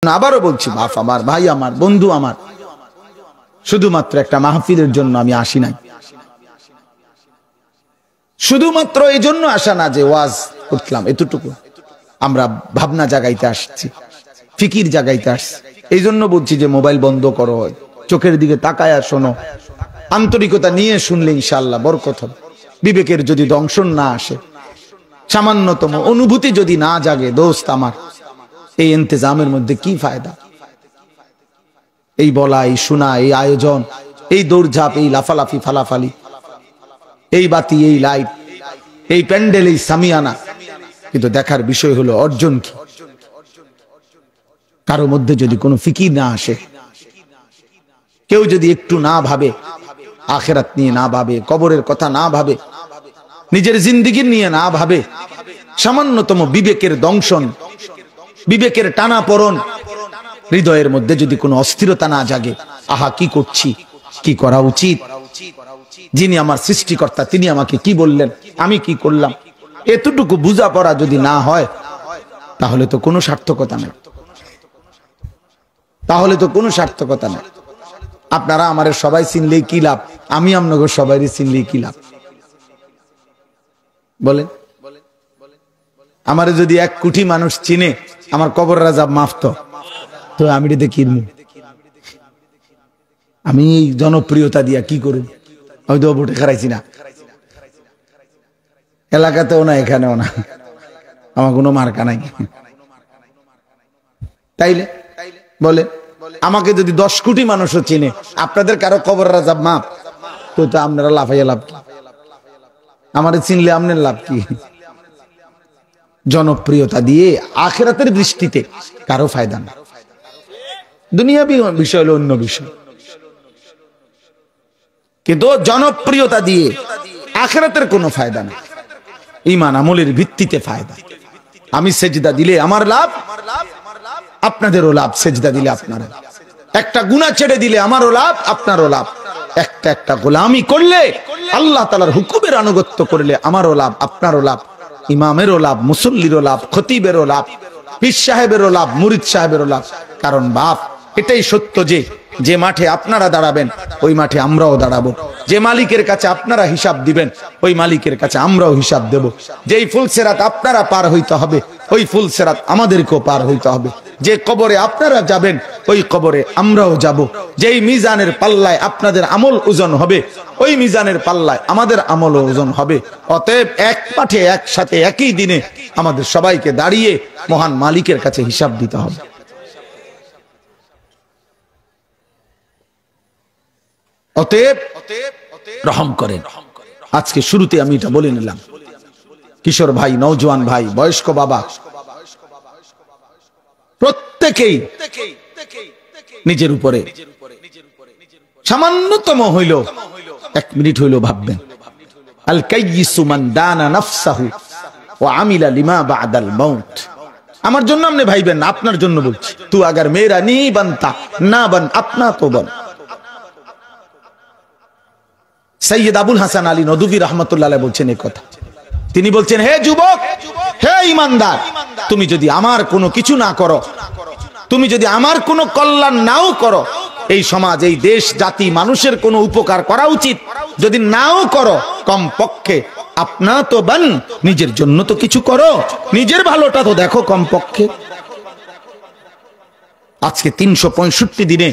আবারও বলছি, বাপ আমার, ভাই আমার, বন্ধু আমার, শুধুমাত্র একটা মাহফিলের জন্য আমি আসি নাই। শুধুমাত্র এই জন্য আসা না যে ওয়াজ করলাম, এতটুকু। আমরা ভাবনা জাগাইতে আসছি, ফিকির জাগাইতে আসছি। এই জন্য বলছি যে মোবাইল বন্ধ করো, চোখের দিকে তাকায় শোনো, আন্তরিকতা নিয়ে শুনলে ইনশাআল্লাহ বরকত হবে। বিবেকের যদি দংশন না আসে, সামান্যতম অনুভূতি যদি না জাগে, দোস্ত আমার, এই ইন্তজামের মধ্যে কি ফায়দা? এই বলা, এই শোনা, এই আয়োজন, এই দৌড়ঝাঁপ, এই লাফালাফি ফালাফালি, এই বাতি, এই লাইট, এই প্যান্ডেল, এই সামিয়ানা, কিন্তু দেখার বিষয় হলো অর্জন কি। কারো মধ্যে যদি কোনো ফিকির না আসে, কেউ যদি একটু না ভাবে, আখিরাত নিয়ে না ভাবে, কবরের কথা না ভাবে, নিজের জিন্দেগি নিয়ে না ভাবে, সামান্যতম বিবেকের দংশন, বিবেকের টানাপোড়েন, হৃদয়ের মধ্যে যদি কোনো অস্থিরতা না জাগে, আহা কি করছি, কি করা উচিত, যিনি আমার সৃষ্টিকর্তা তিনি আমাকে কি বললেন, আমি কি করলাম, এতটুকু বোঝাপড়া যদি না হয়, তাহলে তো কোনো সার্থকতা নেই, তাহলে তো কোনো সার্থকতা নেই। আপনারা আমারে সবাই চিনলেই কি লাভ, আমি আপনাকে সবাই চিনলেই কি লাভ বলেন? আমারে যদি 1 কোটি মানুষ চিনে, আমার কবর রাজাব মাফ তো আমি দেখি, আমি জনপ্রিয়তা দিয়া কি করব? হয়তো ভোটে খারাইছি না, এলাকাতেও না, এখানেও না, আমার কোনো মার্কা নাই। তাইলে বলে, আমাকে যদি 10 কোটি মানুষও চিনে, আপনাদের কারো কবর রাজাব মাফ তো আপনারা লাফাইয়া লাভ কি? আমারে চিনলে আপনার লাভ কি? জনপ্রিয়তা দিয়ে আখিরাতের দৃষ্টিতে কারো ফায়দা না। দুনিয়াবি বিষয় হলো অন্য বিষয়, কিন্তু জনপ্রিয়তা দিয়ে আখিরাতের কোনো ফায়দা নেই। ঈমান আমলের ভিত্তিতে ফায়দা। আমি সেজদা দিলে আমার লাভ, আপনাদেরও লাভ। সেজদা দিলে আপনারা, একটা গুনাহ ছেড়ে দিলে আমারও লাভ, আপনারও লাভ। একটা গোলামি করলে, আল্লাহ তাআলার হুকুমের আনুগত্য করলে আমারও লাভ, আপনারও লাভ। ইমামেরও লাভ, মুসল্লিরও লাভ, খতিবেরও লাভ, পীর সাহেবেরও লাভ, মুরিদ সাহেবেরও লাভ। কারণ বাপ, এটাই সত্য যে যে মাঠে আপনারা দাঁড়াবেন, ওই মাঠে আমরাও দাঁড়াবো। যে মালিকের কাছে আপনারা হিসাব দিবেন, ওই মালিকের কাছে আমরাও হিসাব দেব। যেই ফুলসেরাত আপনারা পার হইতে হবে, ওই ফুলসেরাত আমাদেরকেও পার হইতে হবে। যে কবরে আপনারা যাবেন, ওই কবরে আমরাও যাব। যেই মিজানের পাল্লায় আপনাদের আমল ওজন হবে, ওই মিজানের পাল্লায় আমাদের আমল ওজন হবে। অতএব এক মাঠে একসাথে একই দিনে আমাদের সবাইকে দাঁড়িয়ে মহান মালিকের কাছে হিসাব দিতে হবে। অতএব রহম করেন। আজকে শুরুতে আমি এটা বলে নিলাম, কিশোর ভাই, নওজোয়ান ভাই, বয়স্ক বাবা, প্রত্যেকেই নিজের উপরে সামান্যতম হইল 1 মিনিট হইল ভাববেন। আল কাইয়িসু মান দানা নাফসাহু ওয়া আমিলা লিমা বা'দাল মাউত। আমার জন্য আপনি ভাইবেন না, আপনার জন্য বলছি। তু আগার মেরা নি বানতা না বান, আপনা তো বন। সৈয়দ আবুল হাসান আলী নদভী রাহমাতুল্লাহ আলাইহি বলছেন এই কথা। তিনি বলছেন, হে যুবক, হে ঈমানদার, তুমি যদি আমার কোনো কিছু না করো, তুমি যদি আমার কোনো কল্যাণ নাও করো, এই সমাজ, এই দেশ, জাতি, মানুষের কোনো উপকার করা উচিত যদি নাও করো, কমপক্ষে আপনা তো বান, নিজের জন্য তো কিছু করো, নিজের ভালোটা তো দেখো কমপক্ষে। আজকে 365 দিনে,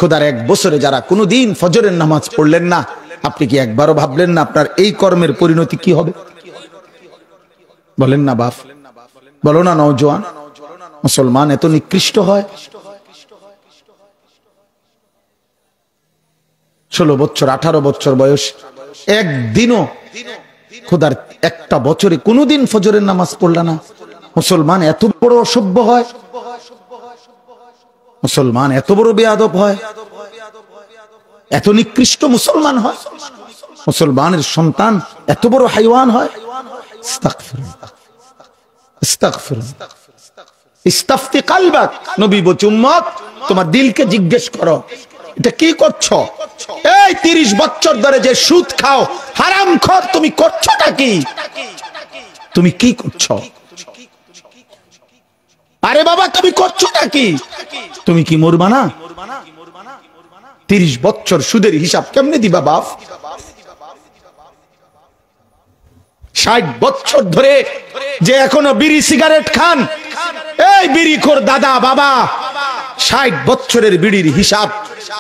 খোদার 1 বছরে যারা কোনোদিন ফজরের নামাজ পড়লেন না, আপনি কি একবারও ভাবলেন না আপনার এই কর্মের পরিণতি কি হবে? বলেন না বাপ, বলো না নওজোয়ান। মুসলমান এত নিকৃষ্ট হয়? 16 বছর 18 বছর বয়স, একদিনও খোদার একটা বছরে কোনোদিন ফজরের নামাজ পড়লা না। মুসলমান এত বড় অসভ্য হয়, মুসলমান এত বড় বেয়াদব হয়, এত নিকৃষ্ট মুসলমান হয়, মুসলমানের সন্তান এত বড় হাইওয়ান হয়। আস্তাগফিরুল্লাহ, আস্তাগফিরুল্লাহ। ইস্তাফতি কালবাক, নবী বলছেন, উম্মত তোমার দিলকে জিজ্ঞেস করো, এটা কি করছো? এই 30 বছর ধরে যে সুদ খাও, হারামখোর, তুমি করছোটা কি? তুমি কি করছো? আরে বাবা তুমি করছো নাকি? তুমি কি মরবা না? 30 বছর সুদের হিসাব কেমনে দিবা বাপ? 60 বছর ধরে যে এখনো বিড়ি সিগারেট খান, এই বিড়িখোর দাদা বাবা, 60 বছরের বিড়ির হিসাব,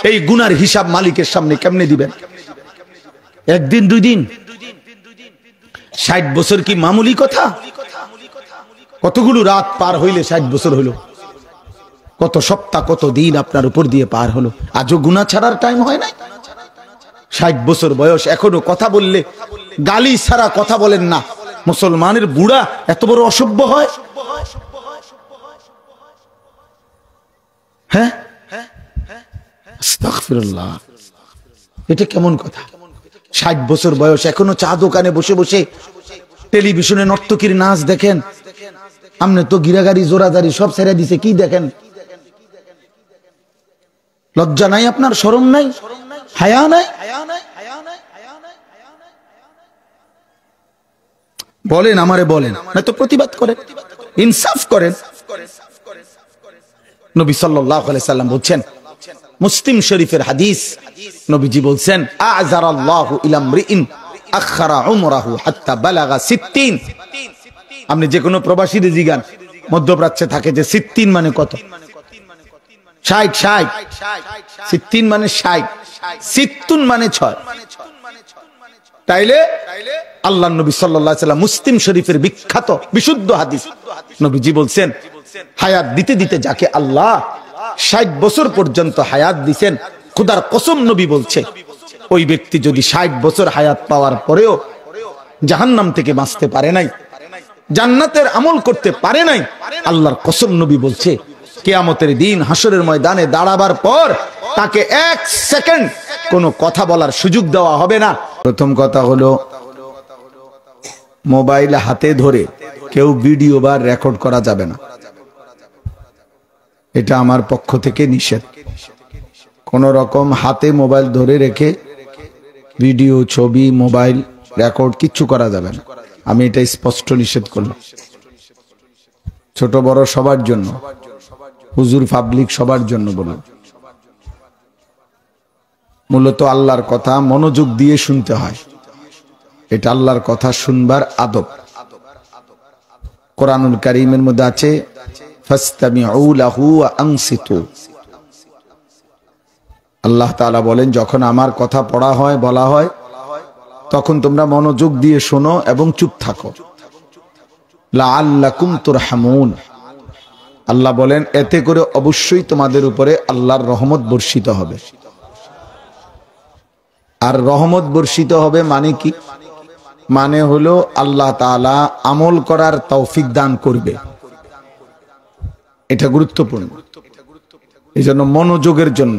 এই গুনার হিসাব মালিকের সামনে কেমনে দিবেন? একদিন দুই দিন? 60 বছর কি মামুলি কথা? কতগুলো রাত পার হইলে 60 বছর হইল, কত সপ্তাহ কত দিন আপনার উপর দিয়ে পার হলো, আজও গুনাহ ছাড়ার টাইম হয় নাই? 60 বছর বয়স, এখনো কথা বললে গালি ছাড়া কথা বলেন না। মুসলমানের বুড়া এত বড় অসভ্য হয়? হ্যাঁ, আস্তাগফিরুল্লাহ, এটা কেমন কথা? 60 বছর বয়স, এখনো চা দোকানে বসে বসে টেলিভিশনে নর্তকীর নাচ দেখেন। আমনে তো গিরাগাড়ি জোরাদারি সব ছেড়ে দিছে, কি দেখেন? লজ্জা নাই আপনার? শরম নাই? হায়া নাই? বলেন, আমারে বলেন, না তো প্রতিবাদ করেন, ইনসাফ করেন। নবী সাল্লাল্লাহু আলাইহি সাল্লাম বলছেন, মুসলিম শরীফের হাদিস, নবীজি বলছেন, আযারাল্লাহু ইলা আমরিইন আখারা উমরাহু হাত্তা বালাগা 60। আপনি যে কোনো প্রবাসীদের জিগান, মধ্যপ্রাচ্যে থাকে, যে 60 মানে কত? 60 60 মানে 60, 60 মানে 6। তাইলে আল্লাহর নবী সাল্লাল্লাহু আলাইহি সাল্লাম মুসলিম শরীফের বিখ্যাত বিশুদ্ধ হাদিস, নবীজি বলছেন, হায়াত দিতে দিতে যাকে আল্লাহ 60 বছর পর্যন্ত হায়াত দিবেন, খোদার কসম নবী বলছে, ওই ব্যক্তি যদি 60 বছর হায়াত পাওয়ার পরেও জাহান্নাম থেকে বাঁচতে পারে নাই, জান্নাতের আমল করতে পারে নাই, আল্লাহর কসম নবী বলছে, কিয়ামতের দিন হাসরের ময়দানে দাঁড়াবার পর তাকে 1 সেকেন্ড কোনো কথা বলার সুযোগ দেওয়া হবে না। প্রথম কথা হলো, মোবাইল হাতে ধরে কেউ ভিডিও বা রেকর্ড করা যাবে না, এটা আমার পক্ষ থেকে নিষেধ। কোন রকম হাতে মোবাইল ধরে রেখে ভিডিও, ছবি, মোবাইল রেকর্ড কিচ্ছু করা যাবে না, আমি এটা স্পষ্ট নিষেধ করলাম। ছোট বড় সবার জন্য, হুজুর, পাবলিক সবার জন্য বললাম। মূলত আল্লাহর কথা মনোযোগ দিয়ে শুনতে হয়, এটা আল্লাহর কথা শুনবার আদব। কোরআনুল কারীমের মধ্যে আছে, ফাসতামিউ লাহু ওয়া আনসিতু। আল্লাহ তাআলা বলেন, যখন আমার কথা পড়া হয়, বলা হয়, তখন তোমরা মনোযোগ দিয়ে শোনো এবং চুপ থাকো। লাআল্লাকুম তুরহামুন। আল্লাহ বলেন, এতে করে অবশ্যই তোমাদের উপরে আল্লাহর রহমত বর্ষিত হবে। আর রহমত বর্ষিত হবে মানে কি? মানে হলো আল্লাহ তাআলা আমল করার তৌফিক দান করবে, এটা গুরুত্বপূর্ণ। এই জন্য মনোযোগের জন্য,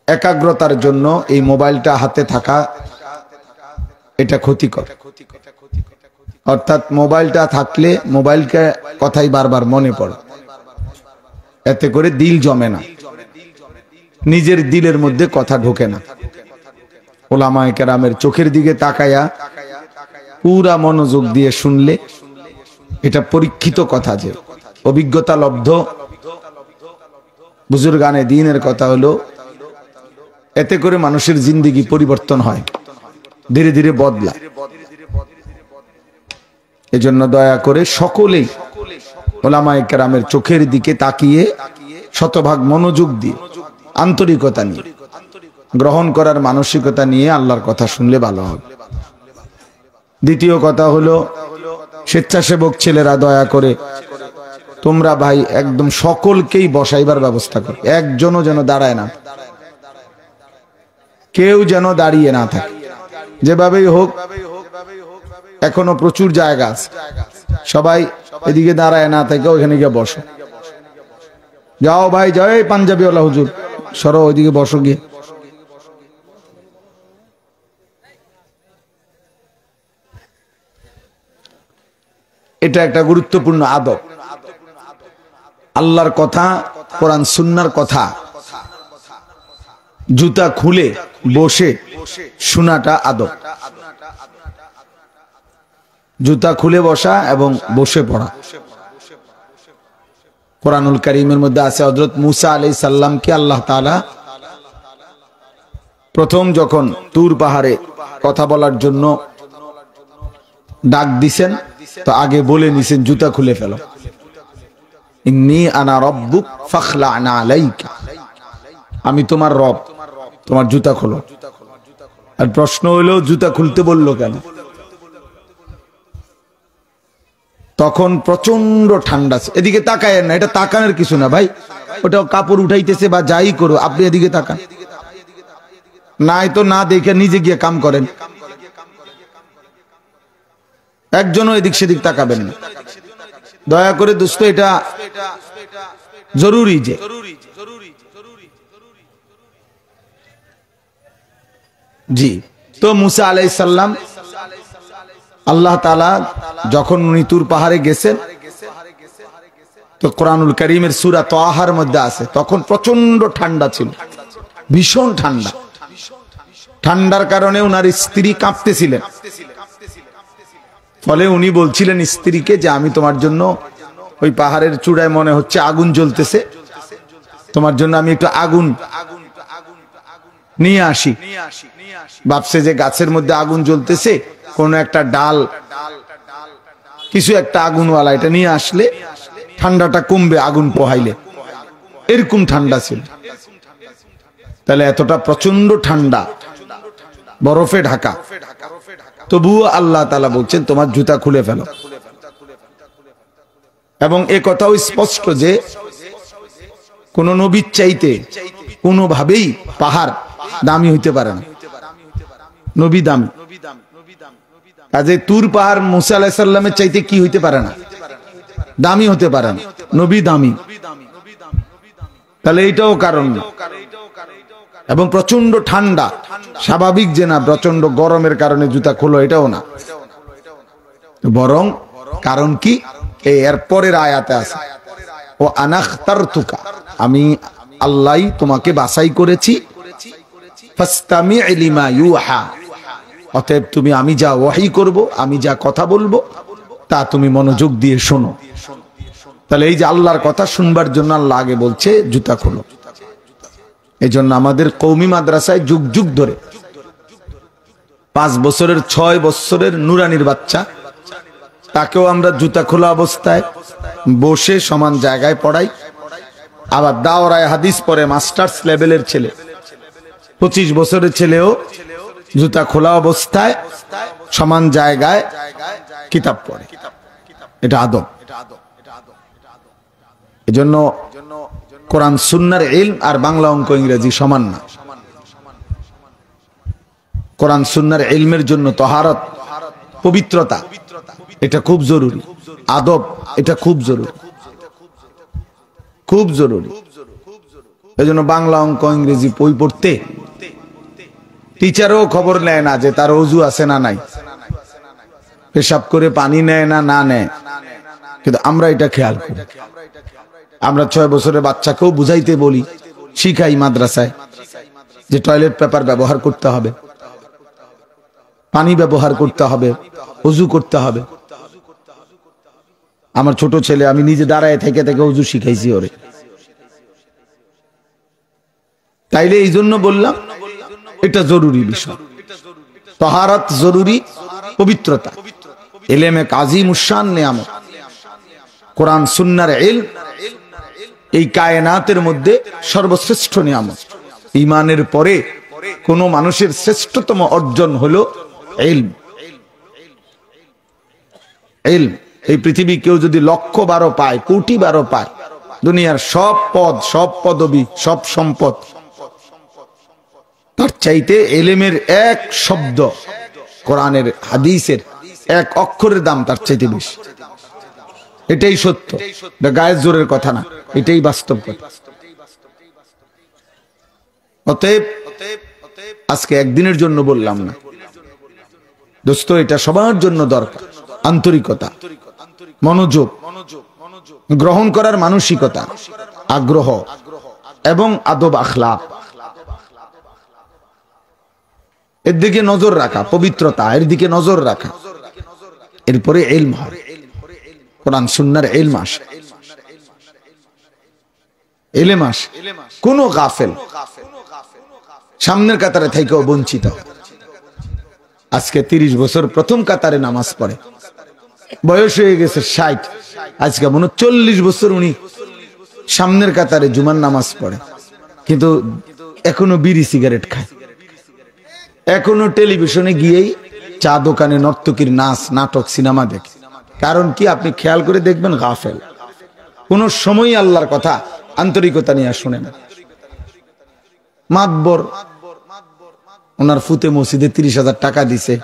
একাগ্রতার জন্য এই মোবাইলটা হাতে থাকা এটা ক্ষতিকর। অর্থাৎ মোবাইলটা থাকলে মোবাইলকে কথাই বারবার মনে পড়ে, এতে করে দিল জমে না, নিজের দিলের মধ্যে কথা ঢোকে না। ওলামায়ে কেরামের চোখের দিকে তাকায়া পুরা মনোযোগ দিয়ে শুনলে, এটা পরীক্ষিত কথা, যে অভিজ্ঞতা লব্ধ বুজুর্গানে দ্বীনের কথা হলো, এতে করে মানুষের জিন্দেগি পরিবর্তন হয়, ধীরে ধীরে বদলায়। এজন্য দয়া করে সকলেই ওলামায়ে কেরামের চোখের দিকে তাকিয়ে শতভাগ মনোযোগ দিয়ে, আন্তরিকতা নিয়ে, গ্রহণ করার মানসিকতা নিয়ে আল্লাহর কথা শুনলে ভালো হবে। দ্বিতীয় কথা হলো, স্বেচ্ছাসেবক ছেলেরা দয়া করে তোমরা ভাই একদম সকলকেই বসাইবার ব্যবস্থা করো, একজনও যেন দাঁড়ায় না, কেউ যেন দাঁড়িয়ে না থাকে, যেভাবেই হোক। এখনো প্রচুর জায়গা আছে, সবাই এদিকে দাঁড়ায় না থাকে, ওইখানে গিয়ে বসো। যাও ভাই, যাও, এই পাঞ্জাবিওয়ালা হুজুর সরো, ওইদিকে বসো গিয়ে। এটা একটা গুরুত্বপূর্ণ আদব। আল্লাহর কথা, কোরআন সুন্নাহর কথা জুতা খুলে বসে শোনাটা আদব। জুতা খুলে বসা এবং বসে পড়া কুরআনুল কারীমের মধ্যে আছে হযরত মূসা আলাইহিস সালামকে আল্লাহ তাআলা প্রথম যখন তুর পাহাড়ে কথা বলার জন্য ডাক দিবেন তো আগে বলে নিছেন জুতা খুলে ফেলো, ইন্নী আনা রাব্বুক ফাখলা'না আলাইকা, আমি তোমার রব, তোমার জুতা খোলো। আর প্রশ্ন হলো জুতা খুলতে বললো কেন? তখন প্রচন্ড ঠান্ডা। এদিকে তাকায়েন না, এটা তাকানোর কিছু না ভাই, ওটা কাপড় উঠাইতেছে বা যাই করো, আপনি এদিকে তাকান, নাই তো না দেখে নিজে গিয়ে কাম করেন, একজনও এদিক সেদিক তাকাবেন না দয়া করে দোস্ত, এটা জরুরি। যে জি, তো মূসা আলাইহিস সালাম আল্লাহ তাআলা যখন উনি তুর পাহাড়ে গেছেন, তো কুরআনুল কারীমের সূরা তাহার মধ্যে আছে তখন প্রচন্ড ঠান্ডা ছিল, ভীষণ ঠান্ডা। ঠান্ডার কারণে ওনার স্ত্রী কাঁপতেছিলেন, ফলে উনি বলছিলেন স্ত্রীকে যে আমি তোমার জন্য ওই পাহাড়ের চূড়ায় মনে হচ্ছে আগুন জ্বলতেছে, তোমার জন্য আমি একটু আগুন নিয়ে আসি। ভাবছে যে গাছের মধ্যে আগুন জ্বলতেছে, কোন একটা ডাল কিছু একটা আগুনওয়ালা এটা নিয়ে আসলে ঠান্ডাটা কমবে আগুন পোহাইলে, এরকম ঠান্ডা ছিল। তাহলে এতটা প্রচন্ড ঠান্ডা, বরফে ঢাকা, তবুও আল্লাহ তাআলা বলছেন তোমার জুতা খুলে ফেলো। এবং এ কথাও স্পষ্ট যে কোন নবীর চাইতে কোনোভাবেই পাহাড় দামি হইতে পারে না, নবী দামি। কাজে তুর পাহাড় মূসা আলাইহিস সালামের চাইতে কি হইতে পারে না, দামি হতে পারে না, নবী দামি। তাহলে এইটাও কারণ না। এবং প্রচন্ড ঠান্ডা, স্বাভাবিক যে না প্রচন্ড গরমের কারণে জুতা খোলো, এটাও না, বরং কারণ কি এর পরের আয়াতে আছে, ও আনাখতারতুকা, আমি আল্লাহ তোমাকে বাছাই করেছি, ফাসতামি' লিমা ইউহা, অতএব তুমি আমি যা ওহী করব, আমি যা কথা বলবো তা তুমি মনোযোগ দিয়ে শোনো। তাহলে এই যে আল্লাহর কথা শুনবার জন্য আল্লাহ আগে বলছে জুতা খোলো। এই জন্য আমাদের কওমি মাদ্রাসায় যুগ যুগ ধরে 5 বছরের 6 বছরের নুরানির বাচ্চা, তাকেও আমরা জুতা খোলা অবস্থায় বসে সমান জায়গায় পড়াই। আবার দাওরায়ে হাদিস পড়ে মাস্টার্স লেভেলের ছেলে, 25 বছরের ছেলেও জুতা খোলা অবস্থায় সমান জায়গায় কিতাব পড়ে। এটা আদব। এজন্য কোরআন সুন্নাহর ইলম আর বাংলা অঙ্ক ইংরেজি সমান না। কোরআন সুন্নাহর ইলমের জন্য তাহারত, পবিত্রতা, এটা খুব জরুরি। আদব, এটা খুব জরুরি, খুব জরুরি। এজন্য বাংলা অঙ্ক ইংরেজি বই পড়তে টিচারও খবর নেয় না যে তার ওযু আছে না নাই, পেশাব করে পানি নেয় না না নেয়, কিন্তু আমরা এটা খেয়াল করি। আমরা 6 বছরের বাচ্চাকেও বুঝাইতে বলি, শিখাই মাদ্রাসায় যে টয়লেট পেপার ব্যবহার করতে হবে, পানি ব্যবহার করতে হবে, ওযু করতে হবে। আমার ছোট ছেলে, আমি নিজে দাঁড়ায় থেকে থেকে ওযু শিখাইছি ওরে। তাইলে এই জন্য বললাম এটা জরুরি বিষয়, তাহারাত জরুরি, পবিত্রতা। ইলমে কাযীমুশ শান নিয়ামত, কোরআন সুন্নাহর ইলম এই কায়নাতের মধ্যে সর্বশ্রেষ্ঠ নিয়ামত। ঈমানের পরে কোন মানুষের শ্রেষ্ঠতম অর্জন হলো ইলম। ইলম এই পৃথিবী কেউ যদি 1,00,000 পায়, 1,00,00,000 পায়, দুনিয়ার সব পদ, সব পদবি, সব সম্পদ, তার চাইতে ইলমের এক শব্দ, কোরআনের হাদিসের এক অক্ষরের দাম তার চাইতে বেশি। এটাই সত্য, এটা গায়ের জোরের কথা না, এটাই বাস্তব কথা। অতএব আজকে একদিনের জন্য বললাম না দোস্ত, এটা সবার জন্য দরকার। আন্তরিকতা, মনোযোগ, গ্রহণ করার মানসিকতা, আগ্রহ এবং আদব আখলাক, এর দিকে নজর রাখা, পবিত্রতা এর দিকে নজর রাখা। এরপরে ইলম হয়, কোরআন সুন্নাহর ইলম আসে। এলেম আসে, কোন গাফেল সামনের কাতারে থেকেও বঞ্চিত। আজকে 30 বছর প্রথম কাতারে নামাজ পড়ে, বয়স হয়ে গেছে 60, আজকে মনে 40 বছর উনি সামনের কাতারে জুমার নামাজ পড়ে, কিন্তু এখনো বিড়ি সিগারেট খায়, এখনো টেলিভিশনে গিয়েই চা দোকানে নর্তকীর নাচ নাটক সিনেমা দেখে। কারণ কি? আপনি খেয়াল করে দেখবেন, গাফেল, কোন সময় আল্লাহর কথা আন্তরিকতা নিয়ে শুনে না। মাতবর ওনার ফুতে মসজিদে 30,000 টাকা দিছে,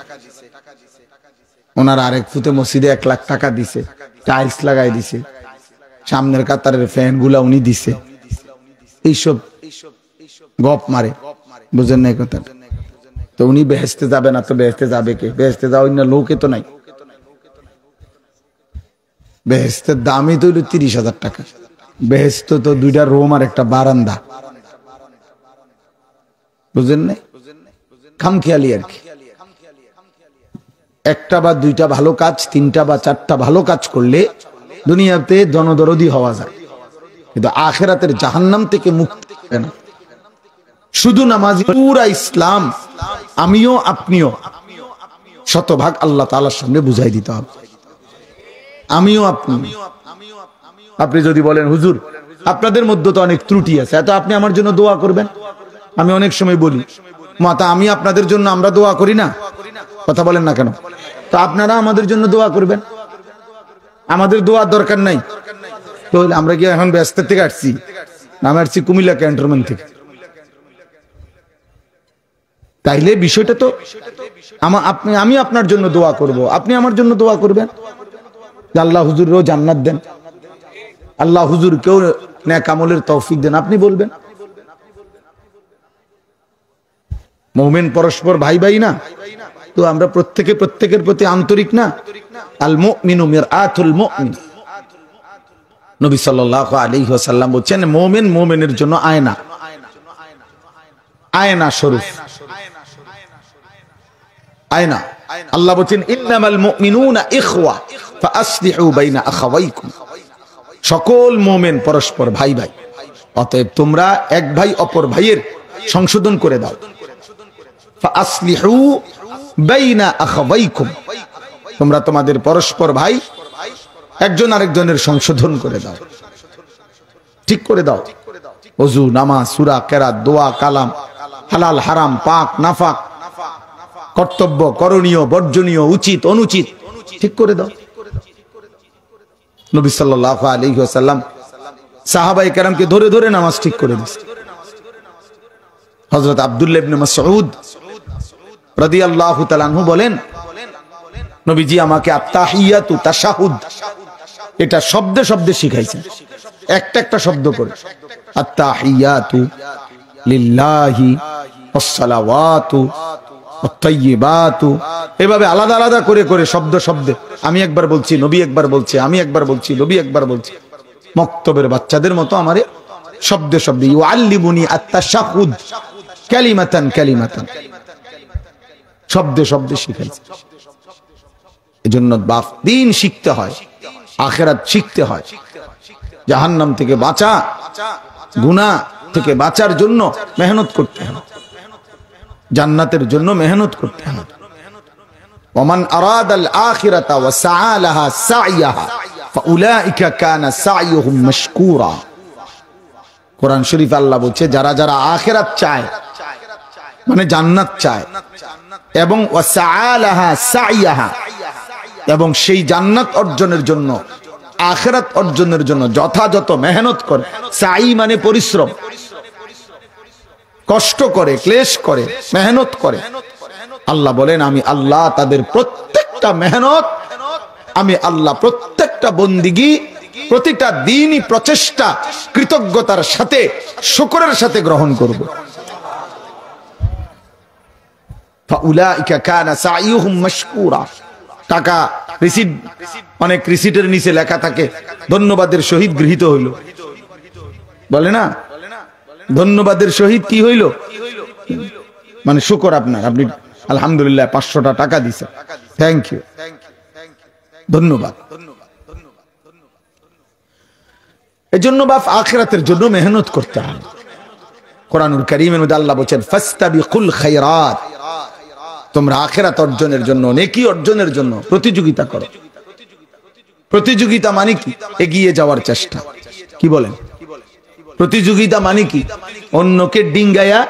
ওনার আরেক ফুতে মসজিদে 1 লাখ টাকা দিছে, টাইলস লাগাই দিছে, সামনের কাতারের ফ্যান গুলা উনি দিছে, এইসব গপ মারে, বুঝেন না কথা? তো উনি বেহেশতে যাবে না, তো বেহেশতে যাবে কে? বেহেশতে যাওয়ার না লোকে তো নাই। বেহেশতের দামই তো 30,000 টাকা। বেহেশত তো 2টা রুম আর একটা বারান্দা, বুঝেন না? খামখেয়ালি আর কি। 1টা বা 2টা ভালো কাজ, 3টা বা 4টা ভালো কাজ করলে দুনিয়াতে জনদরদি হওয়া যায়, কিন্তু আখিরাতের জাহান্নাম থেকে মুক্তি হবে না। শুধু নামাজি, পুরা ইসলাম আমিও আপনিও শতভাগ আল্লাহ তাআলার সামনে বুঝাই দিতে হবে। আমিও আপনি যদি বলেন, হুজুর আপনাদের মধ্যে তো অনেক ত্রুটি আছে, এত আপনি আমার জন্য দোয়া করবেন। আমি অনেক সময় বলি, মাতা আমি আপনাদের জন্য আমরা দোয়া করি না, কথা বলেন না কেন? তো আপনারা আমাদের জন্য দোয়া করবেন, আমাদের দোয়ার দরকার নাই। তো আমরা কি এখন ব্যস্ত থেকে আসছি? আমি আসছি কুমিল্লা ক্যান্টনমেন্ট থেকে। তাইলে বিষয়টা তো আমি আপনার জন্য দোয়া করব, আপনি আমার জন্য দোয়া করবেন, আল্লাহ হুজুরও জান্নাত দেন, আল্লাহ হুজুর কেউ নেক আমলের তৌফিক দেন, আপনি বলবেন। মুমিন পরস্পর ভাই ভাই না? তো আমরা প্রত্যেকের প্রতি আন্তরিক না? আল মুমিনু মিরআতুল মুমিন, নবী সাল্লাল্লাহু আলাইহি ওয়াসাল্লাম বলেন মুমিন মুমিনের জন্য আয়না, আয়না স্বরূপ, আয়না। আল্লাহ বলেন ইন্নামাল মুমিনুনা ইখওয়া ফাআসলিহু বাইনা আখাওয়াইকুম, সকল মুমিন পরস্পর ভাই ভাই, অতএব তোমরা এক ভাই অপর ভাইয়ের সংশোধন করে দাও। ফাআসলিহু বাইনা আখাওয়াইকুম, তোমরা তোমাদের পরস্পর ভাই একজন আরেকজনের সংশোধন করে দাও, ঠিক করে দাও। ওযু, নামাজ, সূরা, কিরাত, দোয়া, কালাম, হালাল হারাম, পাক নাফাক, কর্তব্য করণীয় বর্জনীয়, উচিত অনুচিত ঠিক করে দাও। নবী সাল্লাল্লাহু আলাইহি ওয়াসাল্লাম সাহাবায়ে কেরামকে ধরে ধরে নামাজ ঠিক করে দিয়েছেন। হযরত আব্দুল্লাহ ইবনে মাসউদ রাদিয়াল্লাহু তাআলা আনহু বলেন, নবীজি আমাকে আত-তাহিয়াতু তাশাহুদ এটা শব্দে শব্দে শিখাইছেন, একটা শব্দ করে। আত-তাহিয়াতু লিল্লাহি ওয়াস-সালাওয়াতু ওয়াত-তাইয়্যিবাতু, এভাবে আলাদা আলাদা করে করে শব্দ শব্দে, আমি একবার বলছি নবী একবার বলছে, আমি একবার বলছি নবী একবার বলছে, মক্তবের বাচ্চাদের মতো আমারে শব্দে শব্দে। ইউআল্লিমুনি আত-তাশাহুদ কালিমাতান কালিমাতান, শব্দে শব্দে শিখাইছে। এজন্য বাপ দিন শিখতে হয়, আখিরাত শিখতে হয়। জাহান্নাম থেকে বাঁচা, গুনাহ থেকে বাঁচার জন্য মেহনত করতে হয়, জান্নাতের জন্য মেহনত করতে হয়। ওমান আরাদাল আখিরাতা ওয়া সাআ লাহা সাইয়াহা ফাউলাইকা কানা সাইয়ুহুম মাশকুরা। কোরআন শরীফ আল্লাহ বলছে, যারা যারা আখিরাত চায় মানে জান্নাত চায়, এবং ওয়া সাআ লাহা সাইয়াহা, এবং সেই জান্নাত অর্জনের জন্য আখিরাত অর্জনের জন্য যথাযথ মেহনত করে। সাই মানে পরিশ্রম, কষ্ট করে, ক্লেশ করে, মেহনত করে। আল্লাহ বলেন আমি আল্লাহ তাদের প্রত্যেকটা মেহনত, আমি আল্লাহ প্রত্যেকটা বন্দিগি, প্রতিটা দিনই প্রচেষ্টা কৃতজ্ঞতার সাথে শুকরের সাথে গ্রহণ করব। ফাউলাইকা কানা সাইয়ুহুম মাশকুরা। টাকা রিসিট, অনেক রিসিটের নিচে লেখা থাকে ধন্যবাদের সহিত গৃহীত হইল, বলে না? ধন্যবাদের সহিত কি হইল, মানে শুকর আপনার, আপনি আলহামদুলিল্লাহ 500টা টাকা দিছেন, থ্যাংক ইউ, ধন্যবাদ। এজন্য বাপ আখিরাতের জন্য মেহনত করতে হয়। কোরআনুল কারীমের মধ্যে আল্লাহ বলেন ফাস্তাবিকুল খায়রাত, তোমরা আখিরাত অর্জনের জন্য, নেকি অর্জনের জন্য প্রতিযোগিতা করো। প্রতিযোগিতা মানে কি? এগিয়ে যাওয়ার চেষ্টা। কি বলেন? প্রতিযোগিতা মানে কি? অন্যকে ডিঙ্গায়া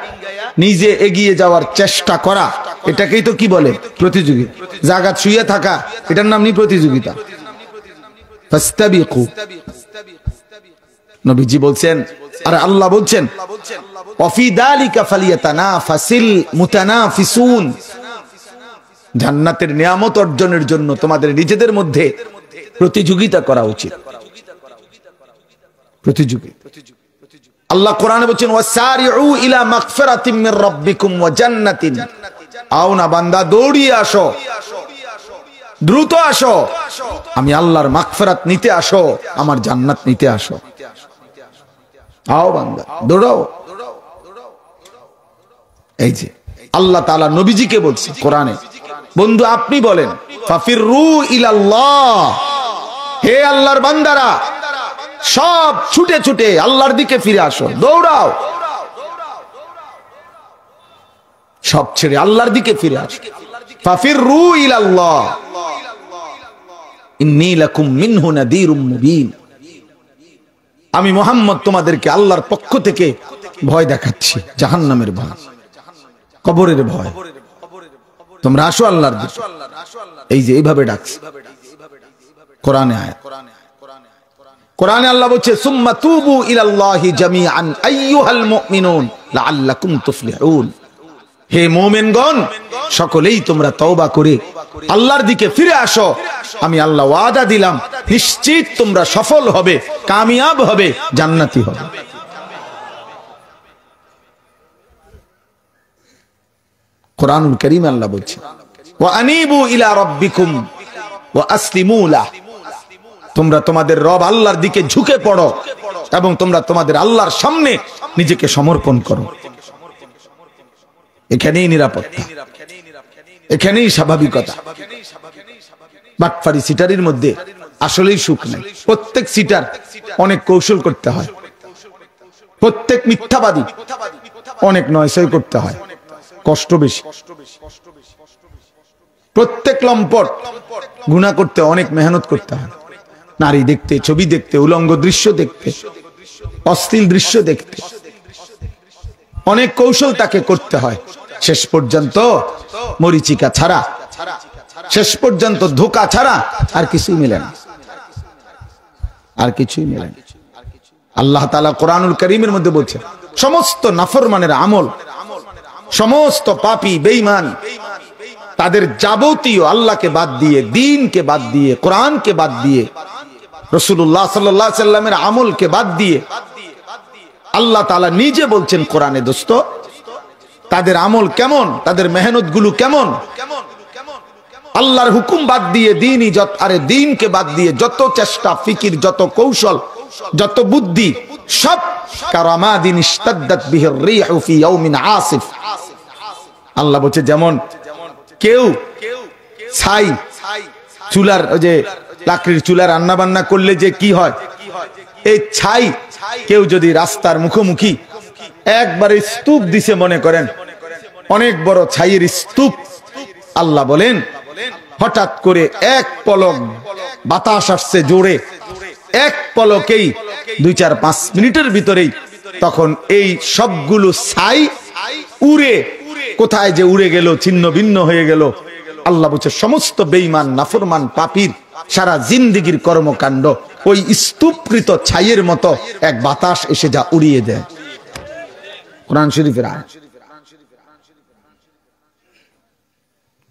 নিজে এগিয়ে যাওয়ার চেষ্টা করা, এটাকেই তো কি বলে? প্রতিযোগিতা। জায়গা শুয়ে থাকা, এটার নাম নেই প্রতিযোগিতা। ফাস্তাবিকু, নবীজি বলছেন, আর আল্লাহ বলছেন ওয়াফি যালিকা ফালিয়াতানাফাসিল মুতানাফিসুন, জান্নাতের নিয়ামত অর্জনের জন্য তোমাদের নিজেদের মধ্যে প্রতিযোগিতা করা উচিত। প্রতিযোগিতা। আল্লাহ কোরআনে বলেন ওয়াসারিউ ইলা মাগফিরাতিম মির রাব্বিকুম ওয়া জান্নাতিন, আও না বান্দা দৌড়িয়ে আসো, দ্রুত আসো, আমি আল্লাহর মাগফিরাত নিতে আসো, আমার জান্নাত নিতে আসো। আও বান্দা দৌড়াও। এই যে আল্লাহ তাআলা নবীজিকে বলছে কোরআনে, বন্ধু আপনি বলেন ফাফিরু ইলাল্লাহ, হে আল্লাহর বান্দারা সব ছুটে ছুটে আল্লাহর দিকে ফিরে আসো, দৌড়াও, সব ছেড়ে আল্লাহর দিকে ফিরে আসো। ফাফিরু ইলাল্লাহ ইন্নী লাকুম মিনহু নাযীরুম মুবিন, আমি মুহাম্মদ তোমাদেরকে আল্লাহর পক্ষ থেকে ভয় দেখাচ্ছি, জাহান্নামের ভয়, কবরের ভয়। তোমরা আসো আল্লাহর দিকে। এই যে এইভাবে ডাকছে কোরআনে আয়াত। কোরআনে আল্লাহ বলছে সুম্মা তুবু ইলাল্লাহি জামিআন আইয়ুহাল মুমিনুন লাআল্লাকুম তুফলিহুন, হে মুমিনগণ সকলেই তোমরা তওবা করে আল্লাহর দিকে ফিরে আসো, আমি আল্লাহ ওয়াদা দিলাম নিশ্চিত তোমরা সফল হবে, কামিয়াব হবে, জান্নাতি হবে। কোরআনুল কারীম আল্লাহ বলছে ওয়া আনিবু ইলা রাব্বিকুম ওয়া আসলিমু লাহ, তোমরা তোমাদের রব আল্লাহর দিকে ঝুঁকে পড়ো এবং তোমরা তোমাদের আল্লাহর সামনে নিজেকে সমর্পণ করো। এখানেই নিরাপত্তা, এখানেই স্বাভাবিকতা। বাটফারি সিটারির মধ্যে আসলেই সুখ নেই। প্রত্যেক সিটার অনেক কৌশল করতে হয়, প্রত্যেক মিথ্যাবাদী অনেক নয়সই করতে হয়, কষ্ট বেশি। প্রত্যেক লম্পট গুনাহ করতে অনেক মেহনত করতে হয়, নারী দেখতে, ছবি দেখতে, উলঙ্গ দৃশ্য দেখতে, অশ্লীল দৃশ্য দেখতে অনেক কৌশল তাকে করতে হয়। শেষ পর্যন্ত মরিচিকা ছাড়া, শেষ পর্যন্ত ধোঁকা ছাড়া আর কিছুই মেলে না, আর কিছুই মেলে না। আল্লাহ তাআলা কোরআনুল কারীমের মধ্যে বলছেন সমস্ত নাফরমানের আমল, সমস্ত পাপী বেঈমান তাদের যাবতীয় আল্লাহকে বাদ দিয়ে, দ্বীনকে বাদ দিয়ে, কোরআনকে বাদ দিয়ে, রাসূলুল্লাহ সাল্লাল্লাহু আলাইহি সাল্লামের আমলকে বাদ দিয়ে আল্লাহ তাআলা নিজে বলছেন কোরআনে, দোস্ত তাদের আমল কেমন, তাদের মেহনত গুলো কেমন, আল্লাহর হুকুম বাদ দিয়ে দ্বীনই দ্বীনকে বাদ দিয়ে যত চেষ্টা, ফিকির, যত কৌশল, যত বুদ্ধি, সব কারামাদিন ইশতাদ্দাত বিহির রিহু ফি ইয়াউমিন আসিফ। আল্লাহ বলছে যেমন কেউ ছাই চুলার, ওই যে লাকড়ির চুলা রান্না বান্না করলে যে কি হয়, এই ছাই কেউ যদি রাস্তার মুখোমুখি একবারে স্তূপ দিছে মনে করেন, অনেক বড় ছাইয়ের স্তূপ, আল্লাহ বলেন হঠাৎ করে এক পলক বাতাস আসছে জোরে, এক পলকেই 2-4-5 মিনিটের ভিতরেই তখন এই সবগুলো ছাই উড়ে কোথায় যে উড়ে গেল, ছিন্ন ভিন্ন হয়ে গেল। আল্লাহ বলছে সমস্ত বেঈমান নাফরমান পাপীর সারা জিন্দেগীর কর্মকাণ্ড ওই স্তূপকৃত ছাইয়ের মতো এক বাতাস এসে যা উড়িয়ে দেয়। কোরআন শরীফের আয়াত।